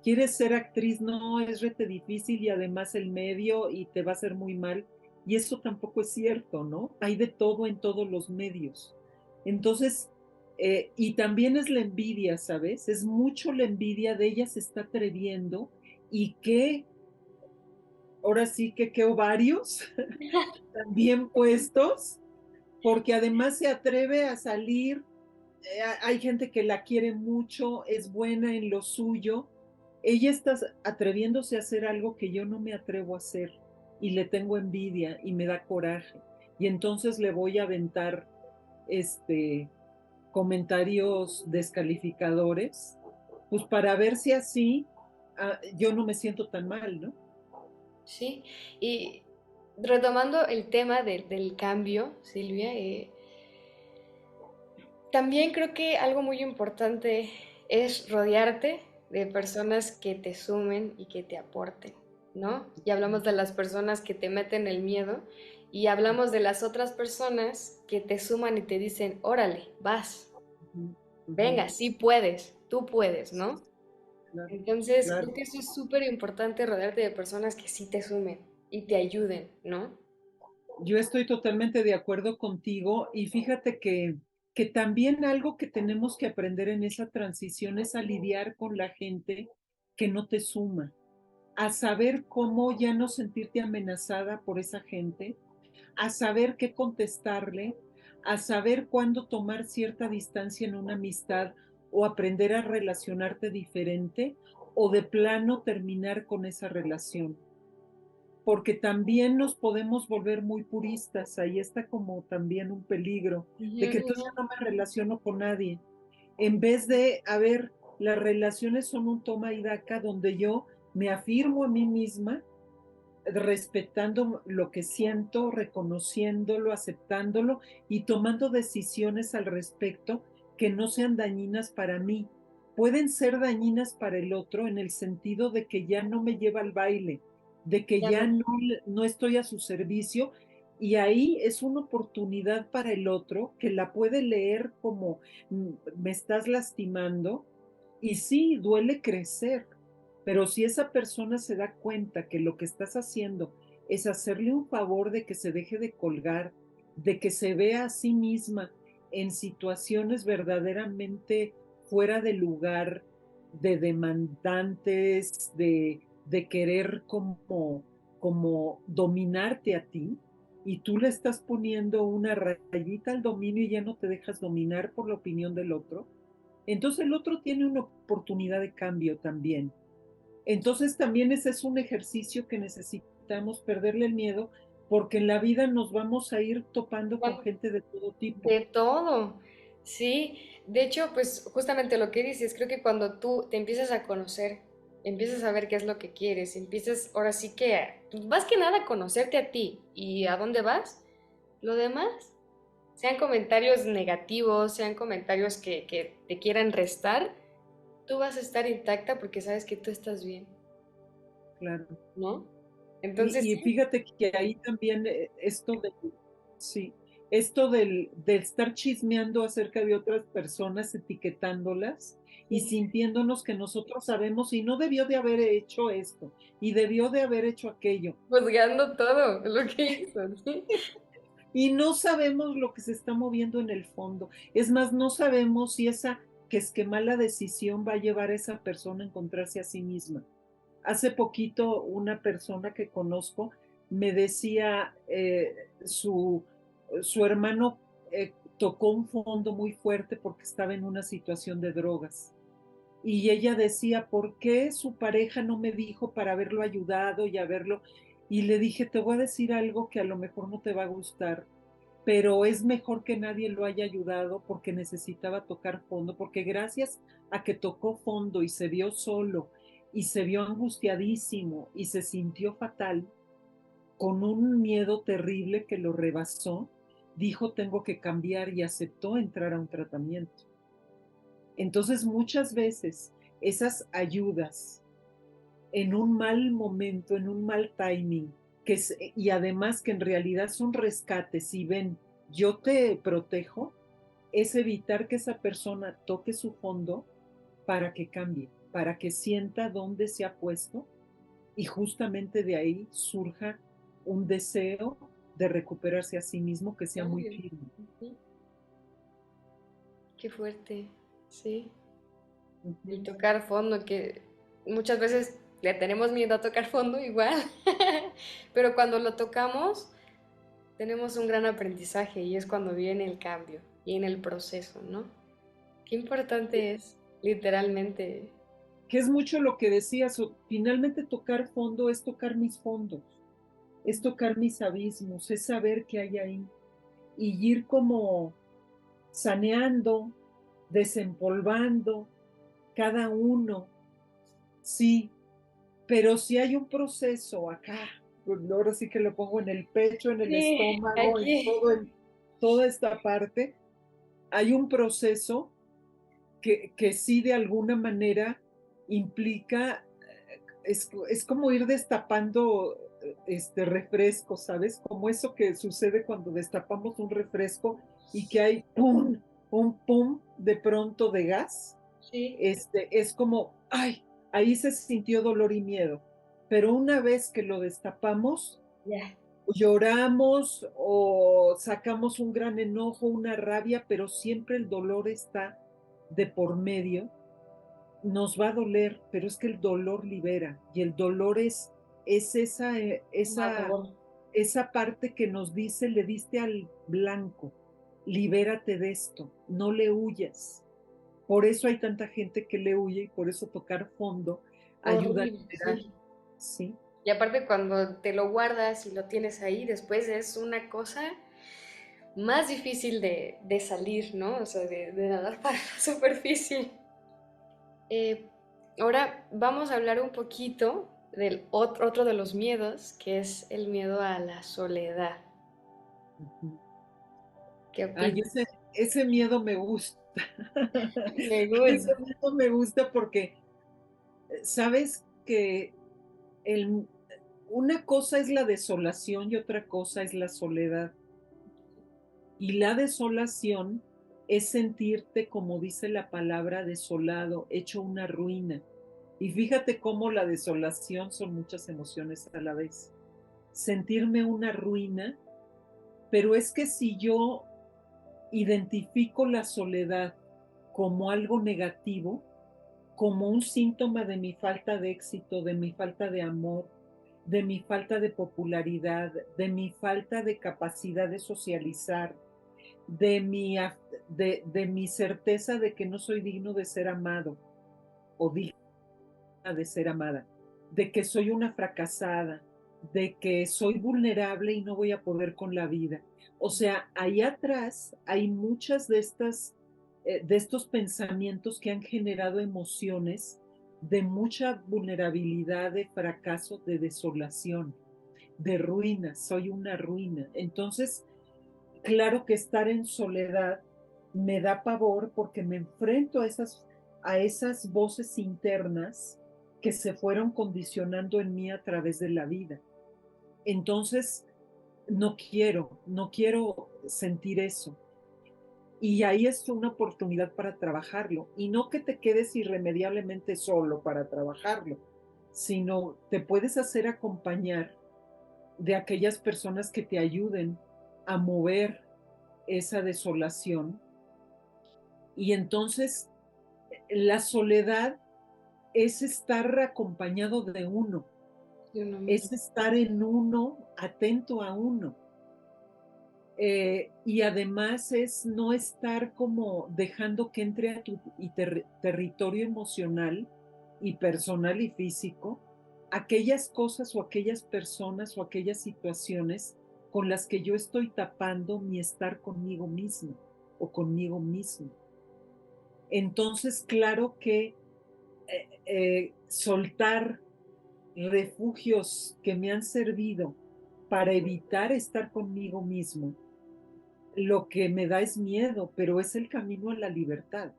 ¿Quieres ser actriz? No, es rete difícil y además el medio y te va a hacer muy mal. Y eso tampoco es cierto, ¿no? Hay de todo en todos los medios. Entonces, y también es la envidia, ¿sabes? Es mucho la envidia de ella se está atreviendo y que, ahora sí que qué ovarios también puestos, porque además se atreve a salir, hay gente que la quiere mucho, es buena en lo suyo. Ella está atreviéndose a hacer algo que yo no me atrevo a hacer y le tengo envidia y me da coraje. Y entonces le voy a aventar este comentarios descalificadores, pues para ver si así yo no me siento tan mal, ¿no? Sí, y retomando el tema del cambio, Silvia, también creo que algo muy importante es rodearte de personas que te sumen y que te aporten, ¿no? Y hablamos de las personas que te meten el miedo y hablamos de las otras personas que te suman y te dicen, órale, vas, Uh -huh. venga, sí puedes, tú puedes, Sí, ¿no? claro, Entonces, claro. creo que eso es súper importante, rodearte de personas que sí te sumen y te ayuden, ¿no? Yo estoy totalmente de acuerdo contigo y fíjate que también algo que tenemos que aprender en esa transición es a lidiar con la gente que no te suma, a saber cómo ya no sentirte amenazada por esa gente, a saber qué contestarle, a saber cuándo tomar cierta distancia en una amistad o aprender a relacionarte diferente o de plano terminar con esa relación, porque también nos podemos volver muy puristas. Ahí está como también un peligro de que Ujú. entonces ya no me relaciono con nadie. En vez de, a ver, las relaciones son un toma y daca donde yo me afirmo a mí misma, respetando lo que siento, reconociéndolo, aceptándolo y tomando decisiones al respecto que no sean dañinas para mí. Pueden ser dañinas para el otro en el sentido de que ya no me lleva al baile, de que Ya ya no. no estoy a su servicio y ahí es una oportunidad para el otro que la puede leer como me estás lastimando y sí, duele crecer, pero si esa persona se da cuenta que lo que estás haciendo es hacerle un favor de que se deje de colgar, de que se vea a sí misma en situaciones verdaderamente fuera de lugar, de demandantes, de querer como dominarte a ti, y tú le estás poniendo una rayita al dominio y ya no te dejas dominar por la opinión del otro, entonces el otro tiene una oportunidad de cambio también. Entonces también ese es un ejercicio que necesitamos perderle el miedo porque en la vida nos vamos a ir topando con gente de todo tipo. De todo, sí. De hecho, pues justamente lo que dices, creo que cuando tú te empiezas a conocer, empiezas a ver qué es lo que quieres, empiezas ahora sí que, pues, más que nada, a conocerte a ti y a dónde vas, lo demás, sean comentarios negativos, sean comentarios que te quieran restar, tú vas a estar intacta porque sabes que tú estás bien, Claro. ¿no? Entonces, Y sí, fíjate que ahí también sí, esto de estar chismeando acerca de otras personas, etiquetándolas y sí, sintiéndonos que nosotros sabemos y no debió de haber hecho esto y debió de haber hecho aquello. juzgando todo lo que hizo, ¿sí? Y no sabemos lo que se está moviendo en el fondo. Es más, no sabemos si esa que es que mala decisión va a llevar a esa persona a encontrarse a sí misma. Hace poquito una persona que conozco me decía, su hermano tocó un fondo muy fuerte porque estaba en una situación de drogas. Y ella decía, ¿por qué su pareja no me dijo para haberlo ayudado y haberlo? Y le dije, te voy a decir algo que a lo mejor no te va a gustar, pero es mejor que nadie lo haya ayudado porque necesitaba tocar fondo, porque gracias a que tocó fondo y se vio solo y se vio angustiadísimo y se sintió fatal, con un miedo terrible que lo rebasó, dijo tengo que cambiar y aceptó entrar a un tratamiento. Entonces muchas veces esas ayudas en un mal momento, en un mal timing, y además que en realidad son rescates y ven, yo te protejo, es evitar que esa persona toque su fondo para que cambie, para que sienta dónde se ha puesto y justamente de ahí surja un deseo de recuperarse a sí mismo que sea muy Cambio. firme. Ujú. Qué fuerte, sí. El Ujú. tocar fondo, que muchas veces le tenemos miedo a tocar fondo igual, pero cuando lo tocamos tenemos un gran aprendizaje y es cuando viene el cambio y en el proceso, ¿no? Qué importante es, literalmente. Que es mucho lo que decías, finalmente tocar fondo es tocar mis fondos, es tocar mis abismos, es saber qué hay ahí y ir como saneando, desempolvando cada uno, sí, pero si hay un proceso acá, pues ahora sí que lo pongo en el pecho, en el Sí, estómago, en aquí. toda esta parte, hay un proceso que sí de alguna manera implica, es como ir destapando refresco, ¿sabes? Como eso que sucede cuando destapamos un refresco y que hay pum, un pum de pronto de gas. Sí, Es como, ay, ahí se sintió dolor y miedo. Pero una vez que lo destapamos, ya. lloramos o sacamos un gran enojo, una rabia, pero siempre el dolor está de por medio. Nos va a doler, pero es que el dolor libera y el dolor es Amador. esa parte que nos dice, le diste al blanco, libérate de esto, no le huyas. Por eso hay tanta gente que le huye y por eso tocar fondo ayuda a Horrible, liberar, sí. ¿sí? Y aparte cuando te lo guardas y lo tienes ahí, después es una cosa más difícil de salir, ¿no? O sea, de nadar para la superficie. Eh, Ahora vamos a hablar un poquito del otro de los miedos, que es el miedo a la soledad. Ujú. ¿Qué Ay, opinas? ese miedo me gusta. Me Ese gusta. miedo me gusta porque sabes que el, una cosa es la desolación y otra cosa es la soledad. Y la desolación es sentirte, como dice la palabra, desolado, hecho una ruina. Y fíjate cómo la desolación son muchas emociones a la vez. Sentirme una ruina, pero es que si yo identifico la soledad como algo negativo, como un síntoma de mi falta de éxito, de mi falta de amor, de mi falta de popularidad, de mi falta de capacidad de socializar, de de mi certeza de que no soy digno de ser amado o digna de ser amada, de que soy una fracasada, de que soy vulnerable y no voy a poder con la vida. O sea, ahí atrás hay muchas de estos pensamientos que han generado emociones de mucha vulnerabilidad, de fracaso, de desolación, de ruina. Soy una ruina. Entonces, claro que estar en soledad me da pavor porque me enfrento a esas voces internas que se fueron condicionando en mí a través de la vida. Entonces, no quiero sentir eso. Y ahí es una oportunidad para trabajarlo. Y no que te quedes irremediablemente solo para trabajarlo, sino te puedes hacer acompañar de aquellas personas que te ayuden a mover esa desolación. Y entonces la soledad es estar acompañado de uno, De uno es mismo. estar en uno, atento a uno. Y además es no estar como dejando que entre a tu territorio emocional y personal y físico aquellas cosas o aquellas personas o aquellas situaciones con las que yo estoy tapando mi estar conmigo mismo o conmigo mismo. Entonces, claro que soltar refugios que me han servido para evitar estar conmigo mismo, lo que me da es miedo, pero es el camino a la libertad.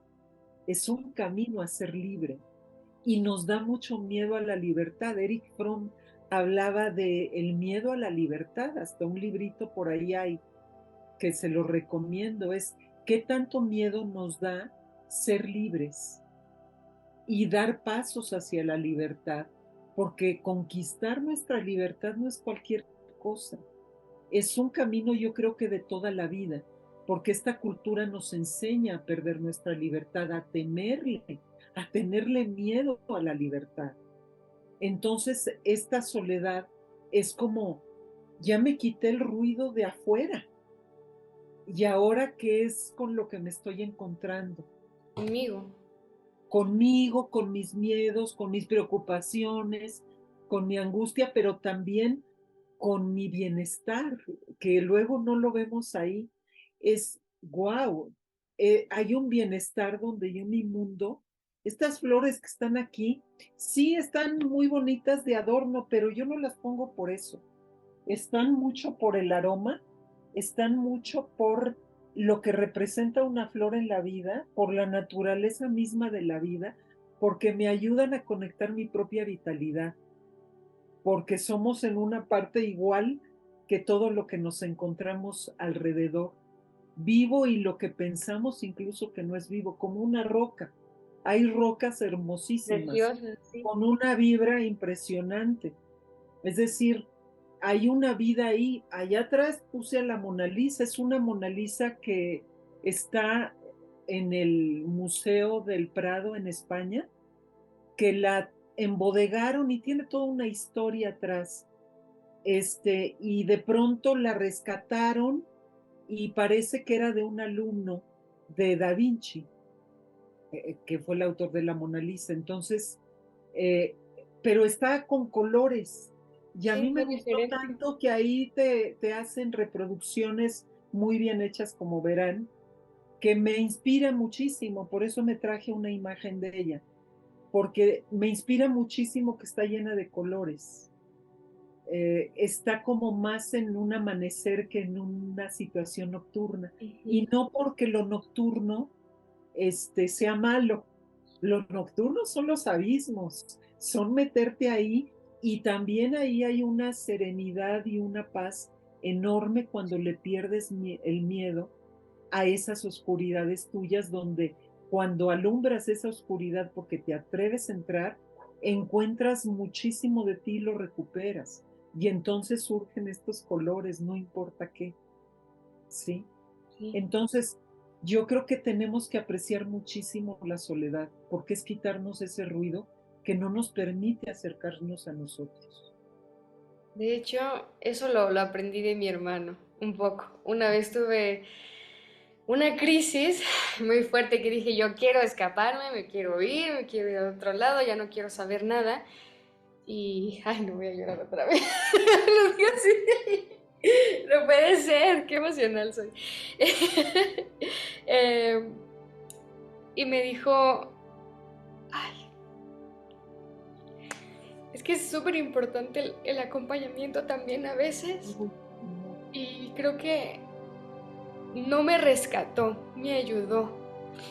Es un camino a ser libre. Y nos da mucho miedo a la libertad. Eric Fromm hablaba de el miedo a la libertad, hasta un librito por ahí hay que se lo recomiendo, es qué tanto miedo nos da ser libres y dar pasos hacia la libertad, porque conquistar nuestra libertad no es cualquier cosa, es un camino yo creo que de toda la vida, porque esta cultura nos enseña a perder nuestra libertad, a tenerle miedo a la libertad. Entonces, esta soledad es como, ya me quité el ruido de afuera, y ahora qué es con lo que me estoy encontrando. Conmigo. Conmigo, con mis miedos, con mis preocupaciones, con mi angustia, pero también con mi bienestar, que luego no lo vemos ahí. Es wow, hay un bienestar donde yo mi mundo, estas flores que están aquí, sí están muy bonitas de adorno, pero yo no las pongo por eso. Están mucho por el aroma, están mucho por lo que representa una flor en la vida, por la naturaleza misma de la vida, porque me ayudan a conectar mi propia vitalidad, porque somos en una parte igual que todo lo que nos encontramos alrededor, vivo y lo que pensamos incluso que no es vivo, como una roca. Hay rocas hermosísimas, Preciosa, sí. con una vibra impresionante. Es decir, hay una vida ahí. Allá atrás puse a la Mona Lisa, es una Mona Lisa que está en el Museo del Prado en España, que la embodegaron y tiene toda una historia atrás. Y de pronto la rescataron y parece que era de un alumno de Da Vinci, que fue el autor de la Mona Lisa. Entonces, eh, pero está con colores. Y a Sí, mí me muy gustó diferente. tanto que ahí te hacen reproducciones muy bien hechas, como verán, que me inspira muchísimo. Por eso me traje una imagen de ella, porque me inspira muchísimo que está llena de colores. Está como más en un amanecer que en una situación nocturna. Ujú. Y no porque lo nocturno sea malo. Los nocturnos son los abismos, son meterte ahí, y también ahí hay una serenidad y una paz enorme cuando le pierdes el miedo a esas oscuridades tuyas, donde cuando alumbras esa oscuridad porque te atreves a entrar, encuentras muchísimo de ti y lo recuperas. Y entonces surgen estos colores, no importa qué, ¿sí? Sí. Entonces, yo creo que tenemos que apreciar muchísimo la soledad, porque es quitarnos ese ruido que no nos permite acercarnos a nosotros. De hecho, eso lo aprendí de mi hermano, un poco. Una vez tuve una crisis muy fuerte que dije, yo quiero escaparme, me quiero ir a otro lado, ya no quiero saber nada. Y, ay, no voy a llorar otra vez. Lo digo así. No puede ser, qué emocional soy. Eh, y me dijo, ay, es que es súper importante el acompañamiento también a veces. Y creo que no me rescató, me ayudó.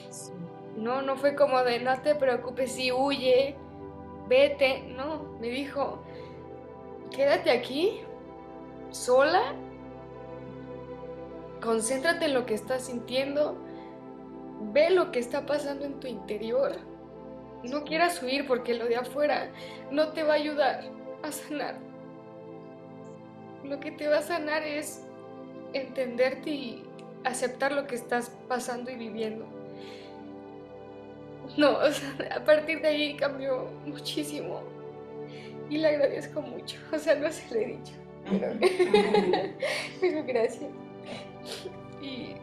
Sí, No, no fue como de no te preocupes, si huye, vete. No, me dijo, quédate aquí, sola, concéntrate en lo que estás sintiendo, ve lo que está pasando en tu interior. No quieras huir porque lo de afuera no te va a ayudar a sanar. Lo que te va a sanar es entenderte y aceptar lo que estás pasando y viviendo. No, o sea, a partir de ahí cambió muchísimo y le agradezco mucho. O sea, no se lo he dicho, pero, pero gracias. Y,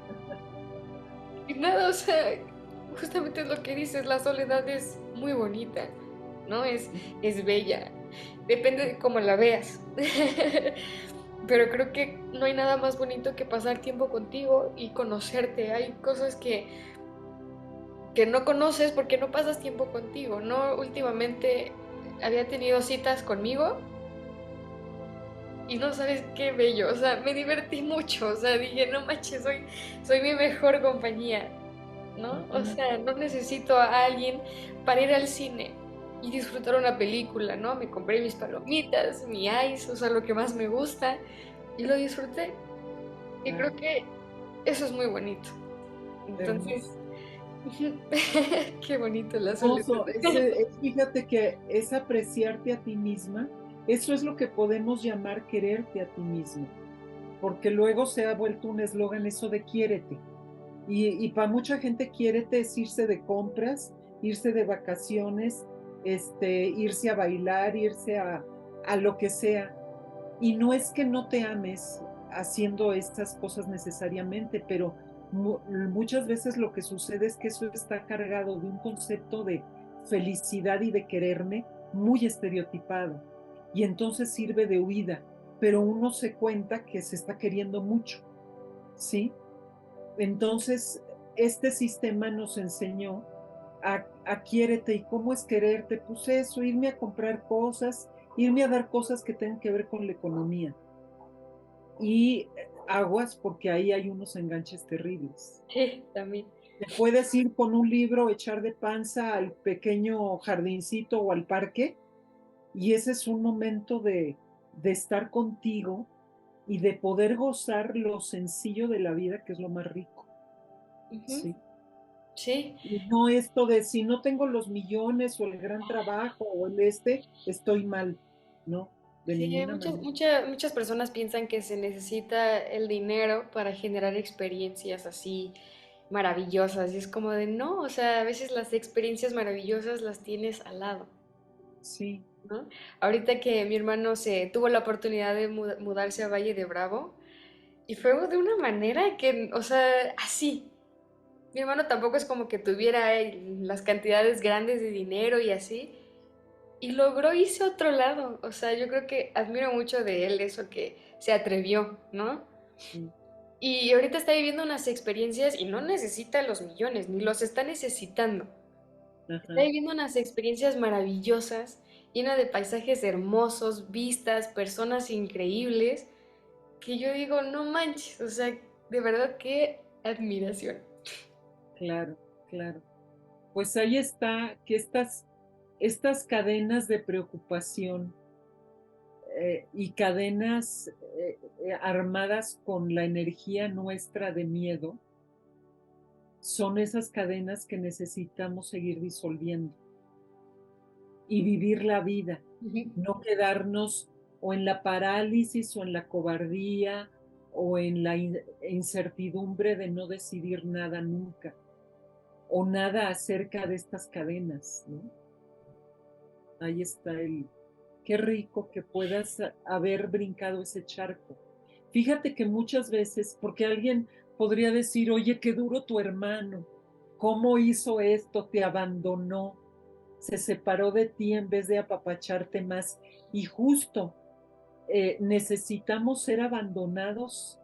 y nada, o sea, justamente es lo que dices, la soledad es muy bonita, ¿no? Es bella, depende de cómo la veas. Pero creo que no hay nada más bonito que pasar tiempo contigo y conocerte. Hay cosas que que no conoces porque no pasas tiempo contigo, ¿no? Últimamente había tenido citas conmigo y no sabes qué bello, o sea, me divertí mucho, o sea, dije, no manches, soy mi mejor compañía, ¿no? O Ujú. sea, no necesito a alguien para ir al cine y disfrutar una película, ¿no? Me compré mis palomitas, mi ice, o sea, lo que más me gusta y lo disfruté. Y creo Claro, que eso es muy bonito. Entonces, hermoso. qué bonito la soledad. Hermoso. Fíjate que es apreciarte a ti misma. Eso es lo que podemos llamar quererte a ti misma, porque luego se ha vuelto un eslogan eso de quiérete. Y para mucha gente quiérete es irse de compras, irse de vacaciones, irse a bailar, irse a lo que sea. Y no es que no te ames haciendo estas cosas necesariamente, pero muchas veces lo que sucede es que eso está cargado de un concepto de felicidad y de quererme muy estereotipado. Y entonces sirve de huida, pero uno se cuenta que se está queriendo mucho, ¿sí? Entonces, este sistema nos enseñó a quiérete y cómo es quererte, pues eso, irme a comprar cosas, irme a dar cosas que tengan que ver con la economía. Y aguas porque ahí hay unos enganches terribles. Sí, también. Te puedes ir con un libro, echar de panza al pequeño jardincito o al parque, y ese es un momento de estar contigo y de poder gozar lo sencillo de la vida, que es lo más rico. Ujú. Sí. Sí, Y no esto de si no tengo los millones o el gran trabajo o estoy mal. No, de sí, ninguna manera. muchas personas piensan que se necesita el dinero para generar experiencias así maravillosas y es como de no, o sea, a veces las experiencias maravillosas las tienes al lado, Sí, ¿no? Ahorita que mi hermano se tuvo la oportunidad de mudarse a Valle de Bravo y fue de una manera que, o sea, así. Mi hermano tampoco es como que tuviera las cantidades grandes de dinero y así. Y logró irse a otro lado. O sea, yo creo que admiro mucho de él eso que se atrevió, ¿no? sí. Y ahorita está viviendo unas experiencias y no necesita los millones, ni los está necesitando. Está Ajá. viviendo unas experiencias maravillosas, llenas de paisajes hermosos, vistas, personas increíbles, que yo digo, no manches, o sea, de verdad qué admiración. Claro, claro. Pues ahí está que estas cadenas de preocupación y cadenas armadas con la energía nuestra de miedo son esas cadenas que necesitamos seguir disolviendo y vivir la vida, Ujú. no quedarnos o en la parálisis o en la cobardía o en la incertidumbre de no decidir nada nunca o nada acerca de estas cadenas, ¿no? Ahí está qué rico que puedas haber brincado ese charco. Fíjate que muchas veces, porque alguien podría decir, oye, qué duro tu hermano, ¿cómo hizo esto? Te abandonó, se separó de ti en vez de apapacharte más. Y justo necesitamos ser abandonados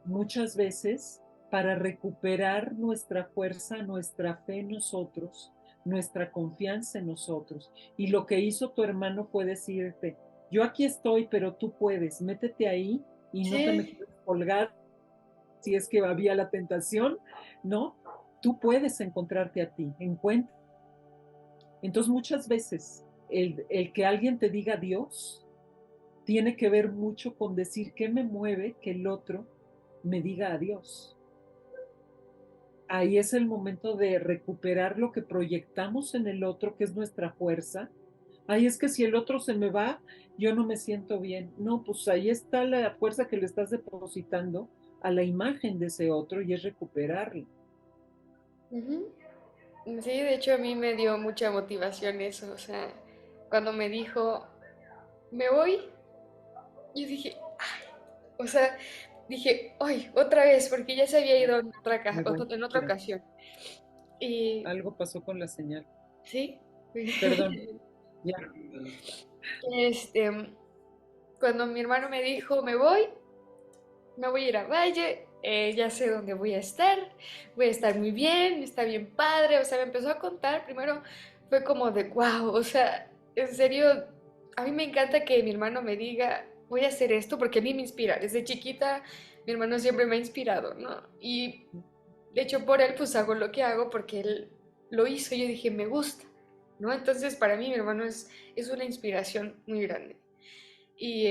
muchas veces para recuperar nuestra fuerza, nuestra fe en nosotros, nuestra confianza en nosotros. Y lo que hizo tu hermano fue decirte, yo aquí estoy, pero tú puedes, métete ahí y no te me Sí. quedes colgado si es que había la tentación, ¿no? Tú puedes encontrarte a ti, encuentra. Entonces muchas veces el que alguien te diga Dios tiene que ver mucho con decir qué me mueve que el otro me diga adiós. Ahí es el momento de recuperar lo que proyectamos en el otro, que es nuestra fuerza. Ahí es que si el otro se me va, yo no me siento bien. No, pues ahí está la fuerza que le estás depositando a la imagen de ese otro y es recuperarla. Ujú. Sí, de hecho a mí me dio mucha motivación eso, o sea, cuando me dijo, me voy, yo dije, o sea, dije, ay, otra vez, porque ya se había ido en Me voy, en otra espera, ocasión. Y, algo pasó con la señal. sí, Perdón, ya. este, cuando mi hermano me dijo, me voy a ir a Valle, ya sé dónde voy a estar muy bien, está bien padre, o sea, me empezó a contar, primero fue como de, wow, o sea, en serio, a mí me encanta que mi hermano me diga, voy a hacer esto porque a mí me inspira, desde chiquita mi hermano siempre me ha inspirado, ¿no? Y de hecho por él pues hago lo que hago porque él lo hizo y yo dije, me gusta, ¿no? Entonces para mí mi hermano es una inspiración muy grande. Y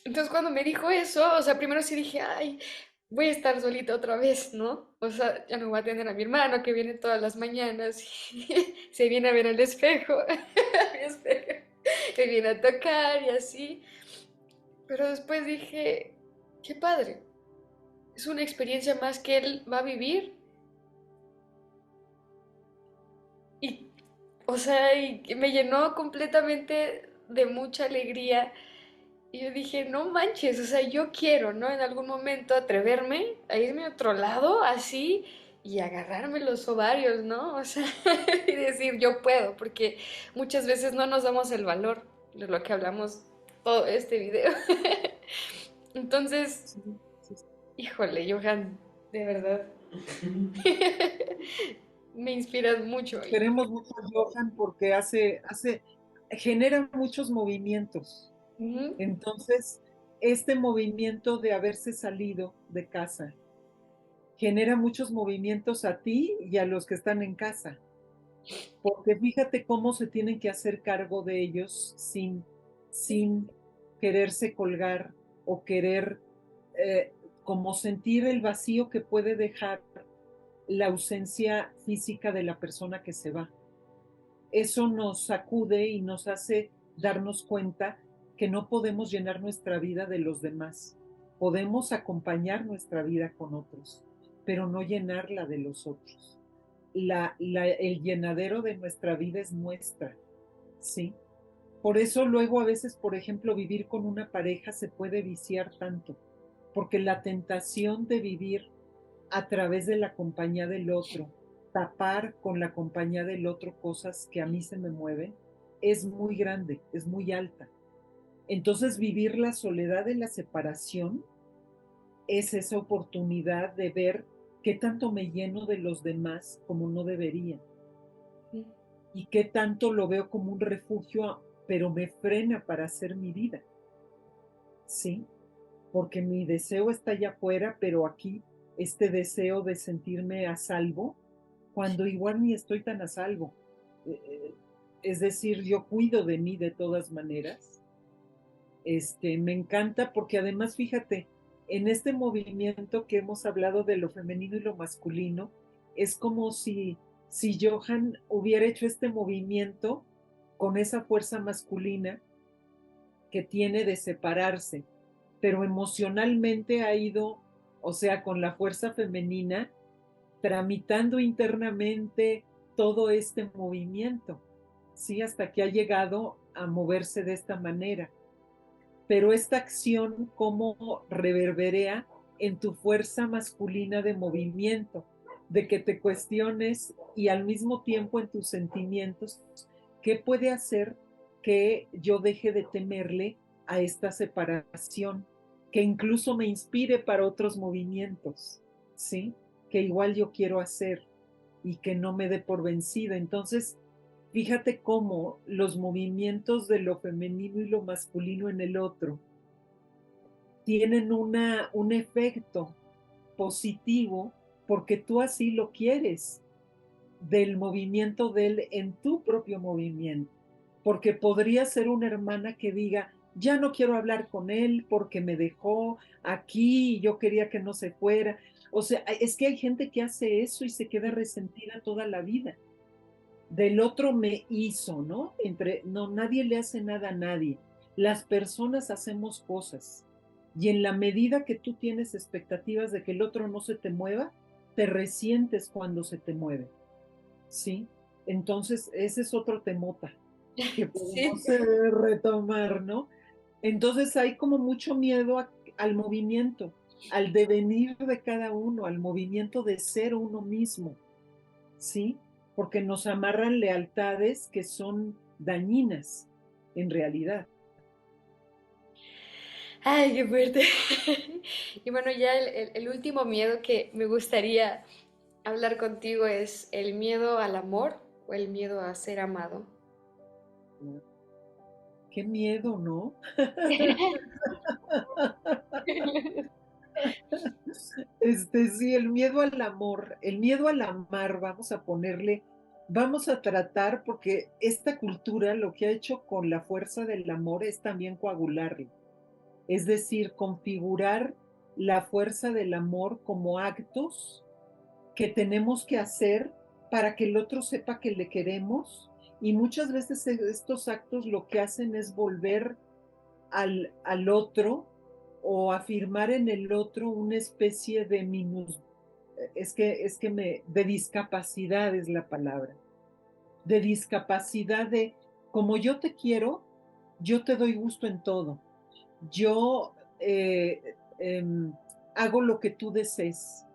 entonces cuando me dijo eso, o sea, primero sí dije, ay, voy a estar solita otra vez, ¿no? O sea, ya no voy a tener a mi hermano que viene todas las mañanas y se viene a ver al espejo, a mi espejo, me viene a tocar y así. Pero después dije, qué padre, es una experiencia más que él va a vivir y, o sea, y que me llenó completamente de mucha alegría. Y yo dije, no manches, o sea, yo quiero, ¿no? En algún momento atreverme a irme a otro lado así y agarrarme los ovarios, ¿no? O sea, y decir, yo puedo, porque muchas veces no nos damos el valor de lo que hablamos todo este video. Entonces, Sí, sí, sí. híjole, Johan, de verdad, me inspiras mucho. Queremos mucho a Johan porque genera muchos movimientos. Ujú. Entonces, este movimiento de haberse salido de casa genera muchos movimientos a ti y a los que están en casa, porque fíjate cómo se tienen que hacer cargo de ellos sin quererse colgar o querer eh, como sentir el vacío que puede dejar la ausencia física de la persona que se va. Eso nos sacude y nos hace darnos cuenta que no podemos llenar nuestra vida de los demás. Podemos acompañar nuestra vida con otros, pero no llenarla de los otros. El llenadero de nuestra vida es nuestra, ¿sí? Por eso luego a veces, por ejemplo, vivir con una pareja se puede viciar tanto, porque la tentación de vivir a través de la compañía del otro, tapar con la compañía del otro cosas que a mí se me mueven, es muy grande, es muy alta. Entonces vivir la soledad de la separación es esa oportunidad de ver qué tanto me lleno de los demás como no debería y qué tanto lo veo como un refugio, pero me frena para hacer mi vida, ¿sí? Porque mi deseo está allá afuera, pero aquí este deseo de sentirme a salvo, cuando igual ni estoy tan a salvo. Es decir, yo cuido de mí de todas maneras. Me encanta porque además, fíjate, en este movimiento que hemos hablado de lo femenino y lo masculino, es como si Johan hubiera hecho este movimiento con esa fuerza masculina que tiene de separarse, pero emocionalmente ha ido, o sea, con la fuerza femenina, tramitando internamente todo este movimiento, ¿sí? Hasta que ha llegado a moverse de esta manera. Pero esta acción, ¿cómo reverberea en tu fuerza masculina de movimiento? De que te cuestiones y al mismo tiempo en tus sentimientos, ¿qué puede hacer que yo deje de temerle a esta separación? Que incluso me inspire para otros movimientos, ¿sí? Que igual yo quiero hacer y que no me dé por vencida. Entonces, fíjate cómo los movimientos de lo femenino y lo masculino en el otro tienen un efecto positivo porque tú así lo quieres, del movimiento de él en tu propio movimiento. Porque podría ser una hermana que diga, ya no quiero hablar con él porque me dejó aquí y yo quería que no se fuera. O sea, es que hay gente que hace eso y se queda resentida toda la vida. Del otro me hizo, ¿no? No, nadie le hace nada a nadie. Las personas hacemos cosas. Y en la medida que tú tienes expectativas de que el otro no se te mueva, te resientes cuando se te mueve. ¿Sí? Entonces, ese es otro temota que Sí. podemos retomar, ¿no? Entonces hay como mucho miedo al movimiento, al devenir de cada uno, al movimiento de ser uno mismo, ¿sí? Porque nos amarran lealtades que son dañinas, en realidad. Ay, qué fuerte. Y bueno, ya el último miedo que me gustaría hablar contigo es el miedo al amor o el miedo a ser amado. Qué miedo, ¿no? Sí, el miedo al amor, el miedo al amar, vamos a ponerle, vamos a tratar, porque esta cultura lo que ha hecho con la fuerza del amor es también coagularlo, es decir, configurar la fuerza del amor como actos que tenemos que hacer para que el otro sepa que le queremos, y muchas veces estos actos lo que hacen es volver al otro o afirmar en el otro una especie de de discapacidad es la palabra, de discapacidad de, como yo te quiero, yo te doy gusto en todo, yo hago lo que tú desees,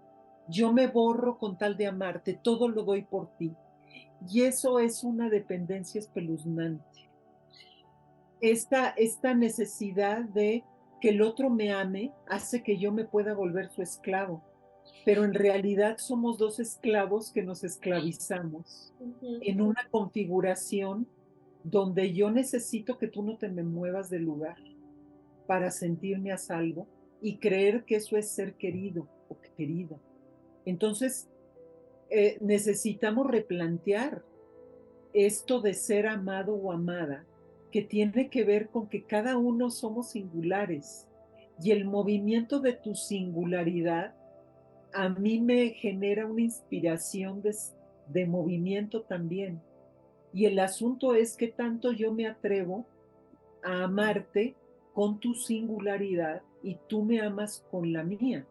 yo me borro con tal de amarte, todo lo doy por ti. Y eso es una dependencia espeluznante. Esta necesidad de que el otro me ame hace que yo me pueda volver su esclavo, pero en realidad somos dos esclavos que nos esclavizamos Ujú. en una configuración donde yo necesito que tú no te me muevas del lugar para sentirme a salvo y creer que eso es ser querido o querida. Entonces, necesitamos replantear esto de ser amado o amada, que tiene que ver con que cada uno somos singulares y el movimiento de tu singularidad a mí me genera una inspiración de movimiento también. Y el asunto es que tanto yo me atrevo a amarte con tu singularidad y tú me amas con la mía.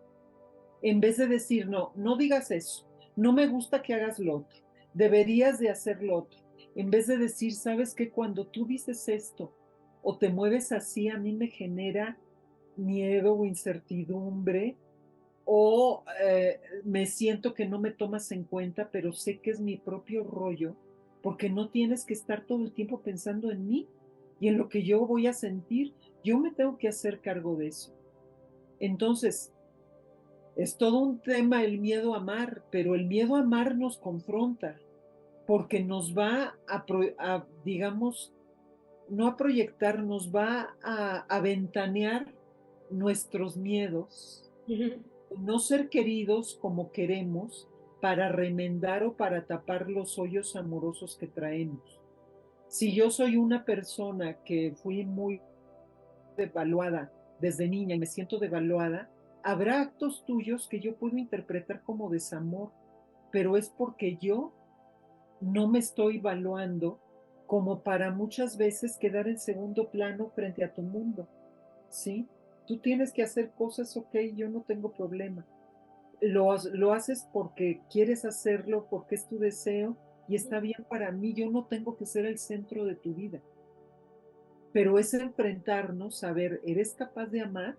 En vez de decir, no, no digas eso, no me gusta que hagas lo otro, deberías de hacer lo otro. En vez de decir, sabes que cuando tú dices esto o te mueves así, a mí me genera miedo o incertidumbre o me siento que no me tomas en cuenta, pero sé que es mi propio rollo, porque no tienes que estar todo el tiempo pensando en mí y en lo que yo voy a sentir. Yo me tengo que hacer cargo de eso. Entonces, es todo un tema el miedo a amar, pero el miedo a amar nos confronta porque nos va digamos, no a proyectar, nos va a ventanear nuestros miedos, Ujú. no ser queridos como queremos para remendar o para tapar los hoyos amorosos que traemos. Si yo soy una persona que fui muy devaluada desde niña y me siento devaluada, habrá actos tuyos que yo puedo interpretar como desamor, pero es porque yo no me estoy valuando como para muchas veces quedar en segundo plano frente a tu mundo, ¿sí? Tú tienes que hacer cosas, ok, yo no tengo problema. Lo haces porque quieres hacerlo, porque es tu deseo y está bien para mí, yo no tengo que ser el centro de tu vida, pero es enfrentarnos a ver, ¿eres capaz de amar?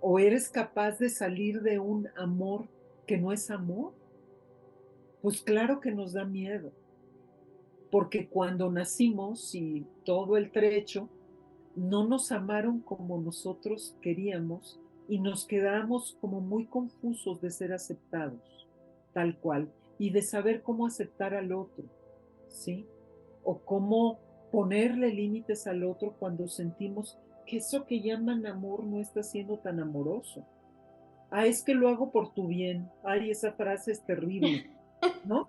¿O eres capaz de salir de un amor que no es amor? Pues claro que nos da miedo, porque cuando nacimos y todo el trecho, no nos amaron como nosotros queríamos y nos quedamos como muy confusos de ser aceptados, tal cual, y de saber cómo aceptar al otro, ¿sí? O cómo ponerle límites al otro cuando sentimos que eso que llaman amor no está siendo tan amoroso. Ah, es que lo hago por tu bien. Ay, esa frase es terrible, ¿no?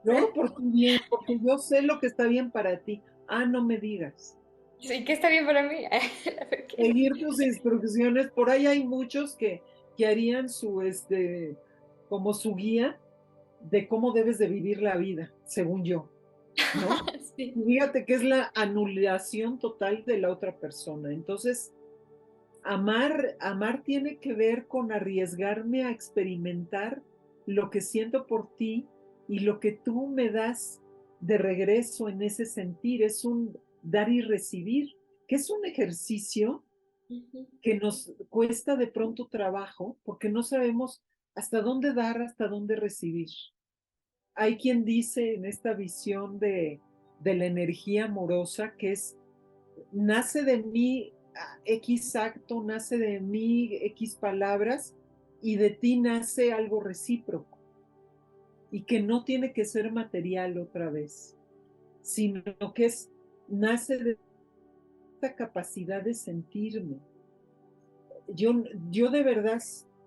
Lo hago por tu bien, porque yo sé lo que está bien para ti. Ah, no me digas. Sí, que está bien para mí. Porque Seguir tus instrucciones. Por ahí hay muchos que harían como su guía de cómo debes de vivir la vida, según yo, ¿no? sí. Y fíjate que es la anulación total de la otra persona. Entonces, amar tiene que ver con arriesgarme a experimentar lo que siento por ti y lo que tú me das de regreso en ese sentir. Es un dar y recibir, que es un ejercicio Ujú. que nos cuesta de pronto trabajo porque no sabemos hasta dónde dar, hasta dónde recibir. Hay quien dice en esta visión de la energía amorosa que nace de mí X acto, nace de mí X palabras y de ti nace algo recíproco y que no tiene que ser material otra vez, sino que nace de esta capacidad de sentirme. Yo, yo de verdad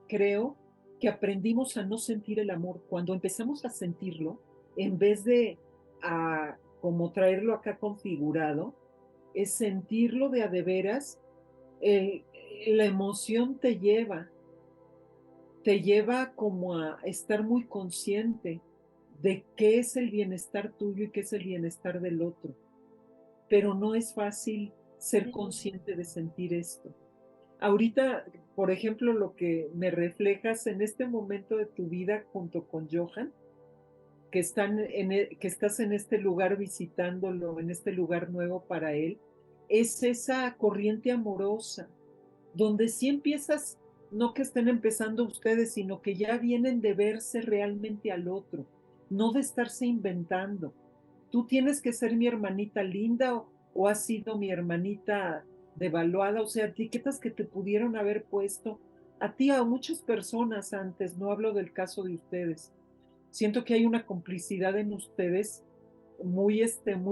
creo que aprendimos a no sentir el amor. Cuando empezamos a sentirlo, en vez de como traerlo acá configurado, es sentirlo de a de veras. El, la emoción te lleva como a estar muy consciente de qué es el bienestar tuyo y qué es el bienestar del otro. Pero no es fácil ser consciente de sentir esto. Ahorita, por ejemplo, lo que me reflejas en este momento de tu vida junto con Johan, que estás en este lugar visitándolo, en este lugar nuevo para él, es esa corriente amorosa, donde sí empiezas, no que estén empezando ustedes, sino que ya vienen de verse realmente al otro, no de estarse inventando. Tú tienes que ser mi hermanita linda o has sido mi hermanita devaluada, o sea, etiquetas que te pudieron haber puesto a ti, a muchas personas antes, no hablo del caso de ustedes. Siento que hay una complicidad en ustedes muy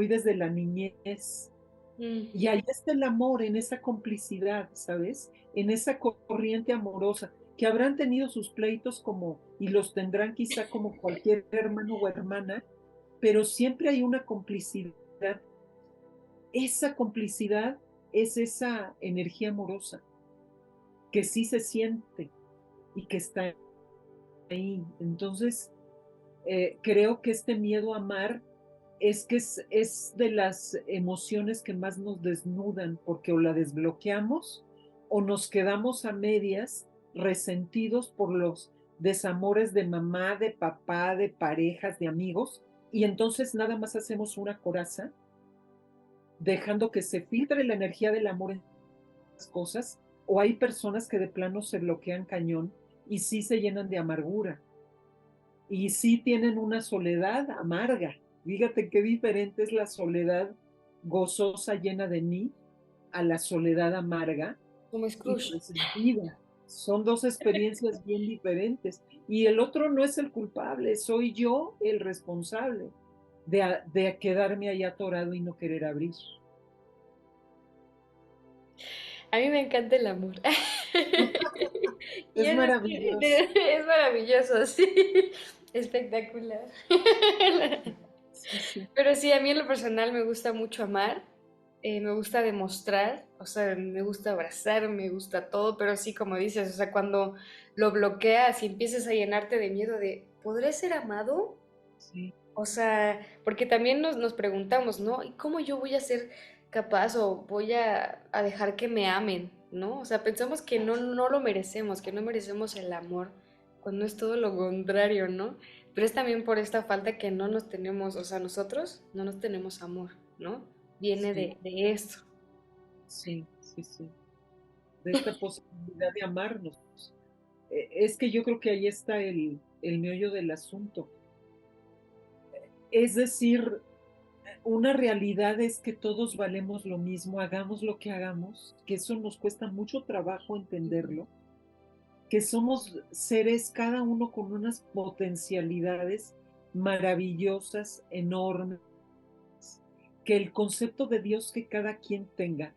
desde la niñez, Mm. y ahí está el amor, en esa complicidad, ¿sabes? En esa corriente amorosa, que habrán tenido sus pleitos como, y los tendrán quizá como cualquier hermano o hermana, pero siempre hay una complicidad. Esa complicidad es esa energía amorosa, que sí se siente y que está ahí. Entonces, creo que este miedo a amar es de las emociones que más nos desnudan, porque o la desbloqueamos o nos quedamos a medias resentidos por los desamores de mamá, de papá, de parejas, de amigos, y entonces nada más hacemos una coraza, dejando que se filtre la energía del amor en las cosas, o hay personas que de plano se bloquean cañón y sí se llenan de amargura y sí tienen una soledad amarga. Fíjate qué diferente es la soledad gozosa llena de mí a la soledad amarga Como y Scrooge. resentida. Son dos experiencias bien diferentes. Y el otro no es el culpable, soy yo el responsable de quedarme ahí atorado y no querer abrir. A mí me encanta el amor. Y Es eso maravilloso. es maravilloso, sí. Espectacular. Sí, sí. Pero sí, a mí en lo personal me gusta mucho amar, me gusta demostrar, o sea, me gusta abrazar, me gusta todo, pero sí, como dices, o sea, cuando lo bloqueas y empiezas a llenarte de miedo de, ¿podré ser amado? Sí. O sea, porque también nos preguntamos, ¿no? ¿Y cómo yo voy a ser capaz o voy a dejar que me amen, ¿no? O sea, pensamos que no lo merecemos, que no merecemos el amor, cuando es todo lo contrario, ¿no? Pero es también por esta falta que no nos tenemos, o sea, nosotros no nos tenemos amor, ¿no? Viene Sí, de esto. sí, sí, sí. De esta posibilidad de amarnos. Es que yo creo que ahí está el meollo del asunto. Es decir, una realidad es que todos valemos lo mismo, hagamos lo que hagamos, que eso nos cuesta mucho trabajo entenderlo, que somos seres cada uno con unas potencialidades maravillosas, enormes, que el concepto de Dios que cada quien tenga,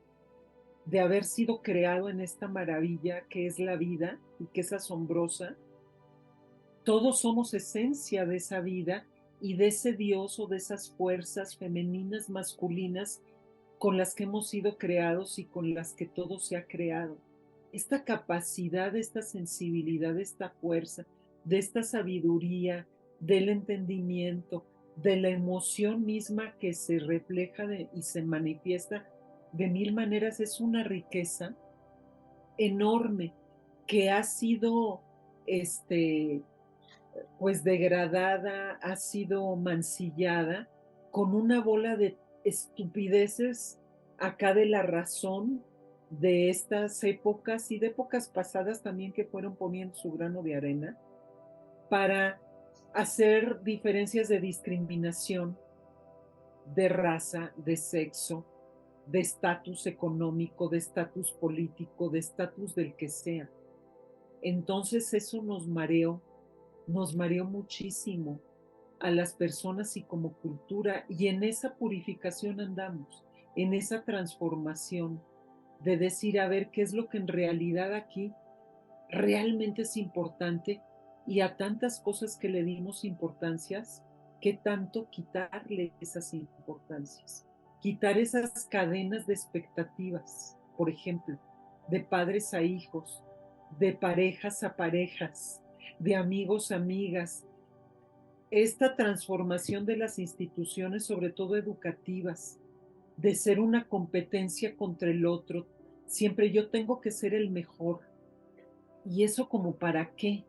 de haber sido creado en esta maravilla que es la vida y que es asombrosa, todos somos esencia de esa vida y de ese Dios o de esas fuerzas femeninas, masculinas, con las que hemos sido creados y con las que todo se ha creado. Esta capacidad, esta sensibilidad, esta fuerza, de esta sabiduría, del entendimiento, de la emoción misma que se refleja y se manifiesta de mil maneras, es una riqueza enorme que ha sido este, pues degradada, ha sido mancillada con una bola de estupideces acá de la razón de estas épocas y de épocas pasadas también que fueron poniendo su grano de arena para hacer diferencias de discriminación, de raza, de sexo, de estatus económico, de estatus político, de estatus del que sea. Entonces eso nos mareó muchísimo a las personas y como cultura, y en esa purificación andamos, en esa transformación de decir, a ver, qué es lo que en realidad aquí realmente es importante, y a tantas cosas que le dimos importancias, qué tanto quitarle esas importancias, quitar esas cadenas de expectativas, por ejemplo, de padres a hijos, de parejas a parejas, de amigos a amigas, esta transformación de las instituciones, sobre todo educativas, de ser una competencia contra el otro, siempre yo tengo que ser el mejor. ¿Y eso como para qué?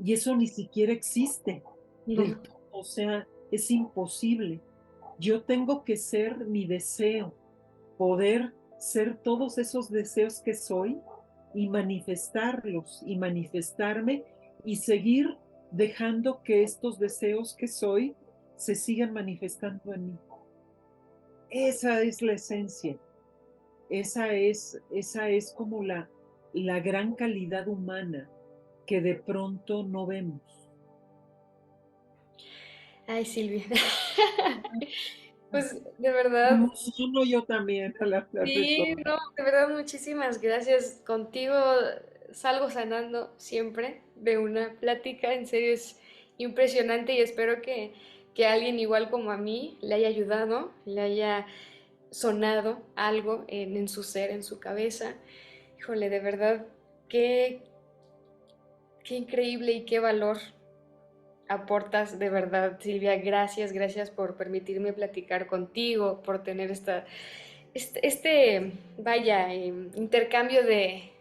Y eso ni siquiera existe del No. todo, o sea, es imposible. Yo tengo que ser mi deseo, poder ser todos esos deseos que soy y manifestarlos y manifestarme y seguir dejando que estos deseos que soy se sigan manifestando en mí. Esa es la esencia, esa es como la gran calidad humana que de pronto no vemos. Ay, Silvia. Pues de Me verdad, emociono yo también al hablar de sí, todo. no, de verdad, muchísimas gracias. Contigo salgo sanando siempre de una plática, en serio es impresionante y espero que a alguien igual como a mí le haya ayudado, le haya sonado algo en su ser, en su cabeza. Híjole, de verdad, qué, qué increíble y qué valor aportas de verdad, Silvia. Gracias, gracias por permitirme platicar contigo, por tener vaya, intercambio de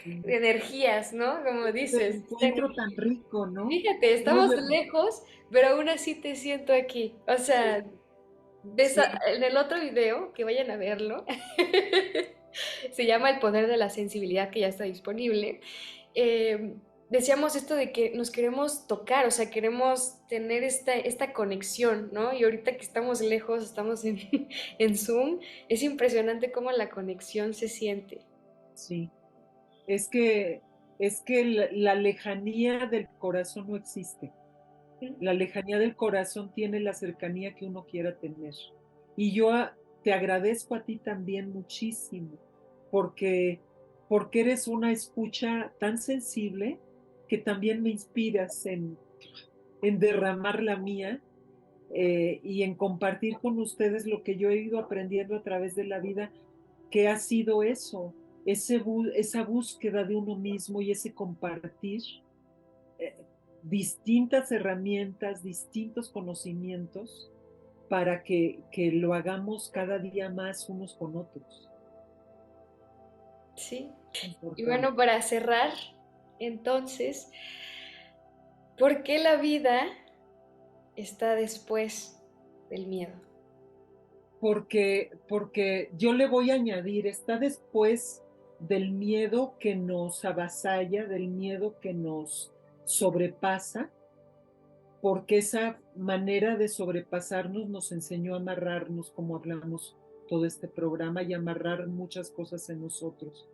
energías, ¿no? Como De dices, esta encuentro tan energía. rico, ¿no? Fíjate, No, estamos lejos, pero aún así te siento aquí. O sea, sí, sí, en el otro video, que vayan a verlo, se llama El poder de la sensibilidad, que ya está disponible. Eh, Decíamos esto de que nos queremos tocar, o sea, queremos tener esta conexión, ¿no? Y ahorita que estamos lejos, estamos en Zoom, es impresionante cómo la conexión se siente. sí. Es que, es que la lejanía del corazón no existe. La lejanía del corazón tiene la cercanía que uno quiera tener. Y yo te agradezco a ti también muchísimo, porque, porque eres una escucha tan sensible que también me inspiras en derramar la mía, y en compartir con ustedes lo que yo he ido aprendiendo a través de la vida, que ha sido eso, esa búsqueda de uno mismo y ese compartir, eh, distintas herramientas, distintos conocimientos para que lo hagamos cada día más unos con otros. Sí. Es Y importante. bueno, para cerrar, entonces, ¿por qué la vida está después del miedo? Porque yo le voy a añadir, está después del miedo que nos avasalla, del miedo que nos sobrepasa, porque esa manera de sobrepasarnos nos enseñó a amarrarnos, como hablamos todo este programa, y amarrar muchas cosas en nosotros.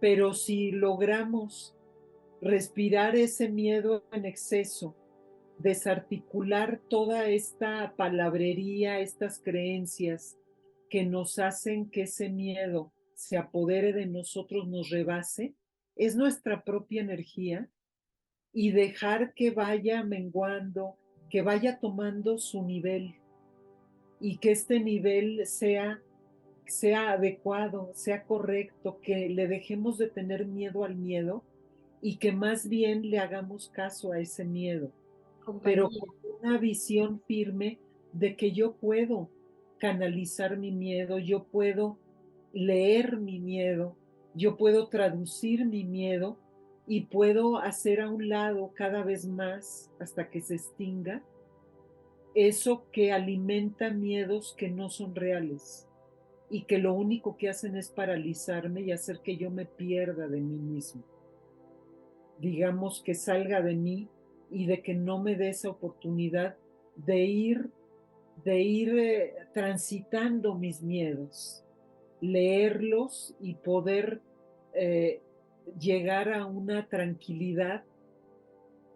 Pero si logramos respirar ese miedo en exceso, desarticular toda esta palabrería, estas creencias que nos hacen que ese miedo se apodere de nosotros, nos rebase, es nuestra propia energía, y dejar que vaya menguando, que vaya tomando su nivel, y que este nivel sea adecuado, sea correcto, que le dejemos de tener miedo al miedo y que más bien le hagamos caso a ese miedo, pero Compañía. con una visión firme de que yo puedo canalizar mi miedo, yo puedo leer mi miedo, yo puedo traducir mi miedo y puedo hacer a un lado cada vez más hasta que se extinga eso que alimenta miedos que no son reales y que lo único que hacen es paralizarme y hacer que yo me pierda de mí mismo. Digamos que salga de mí y de que no me dé esa oportunidad de ir transitando mis miedos. leerlos y poder eh, llegar a una tranquilidad,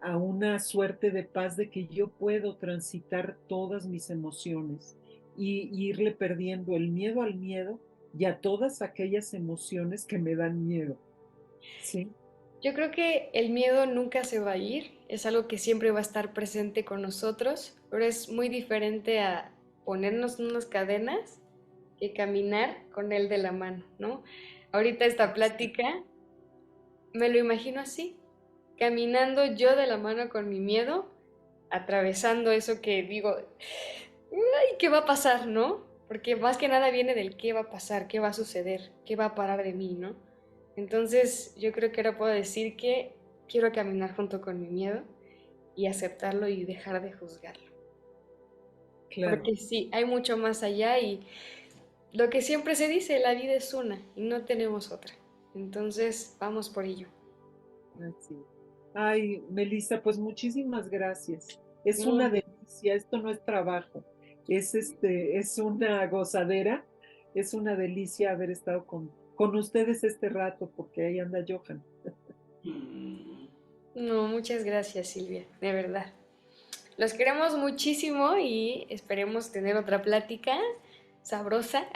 a una suerte de paz de que yo puedo transitar todas mis emociones y irle perdiendo el miedo al miedo y a todas aquellas emociones que me dan miedo. ¿Sí? Yo creo que el miedo nunca se va a ir, es algo que siempre va a estar presente con nosotros, pero es muy diferente a ponernos unas cadenas que caminar con él de la mano, ¿no? Ahorita esta plática me lo imagino así, caminando yo de la mano con mi miedo, atravesando eso que digo, ay, ¿qué va a pasar, no? Porque más que nada viene del qué va a pasar, qué va a suceder, qué va a parar de mí, ¿no? Entonces yo creo que ahora puedo decir que quiero caminar junto con mi miedo y aceptarlo y dejar de juzgarlo. Claro. Porque sí, hay mucho más allá y lo que siempre se dice, la vida es una y no tenemos otra. Entonces, vamos por ello. Así. Ay, Melissa, pues muchísimas gracias. Es una No, delicia, esto no es trabajo, es una gozadera, es una delicia haber estado con ustedes este rato, porque ahí anda Johan. no, muchas gracias, Silvia, de verdad. Los queremos muchísimo y esperemos tener otra plática sabrosa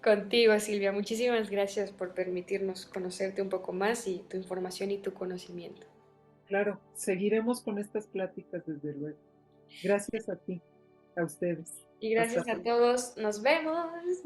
contigo, Silvia. Muchísimas gracias por permitirnos conocerte un poco más y tu información y tu conocimiento. Claro, seguiremos con estas pláticas desde luego. Gracias a ti, a ustedes. Y Hasta gracias a luego. todos. Nos vemos.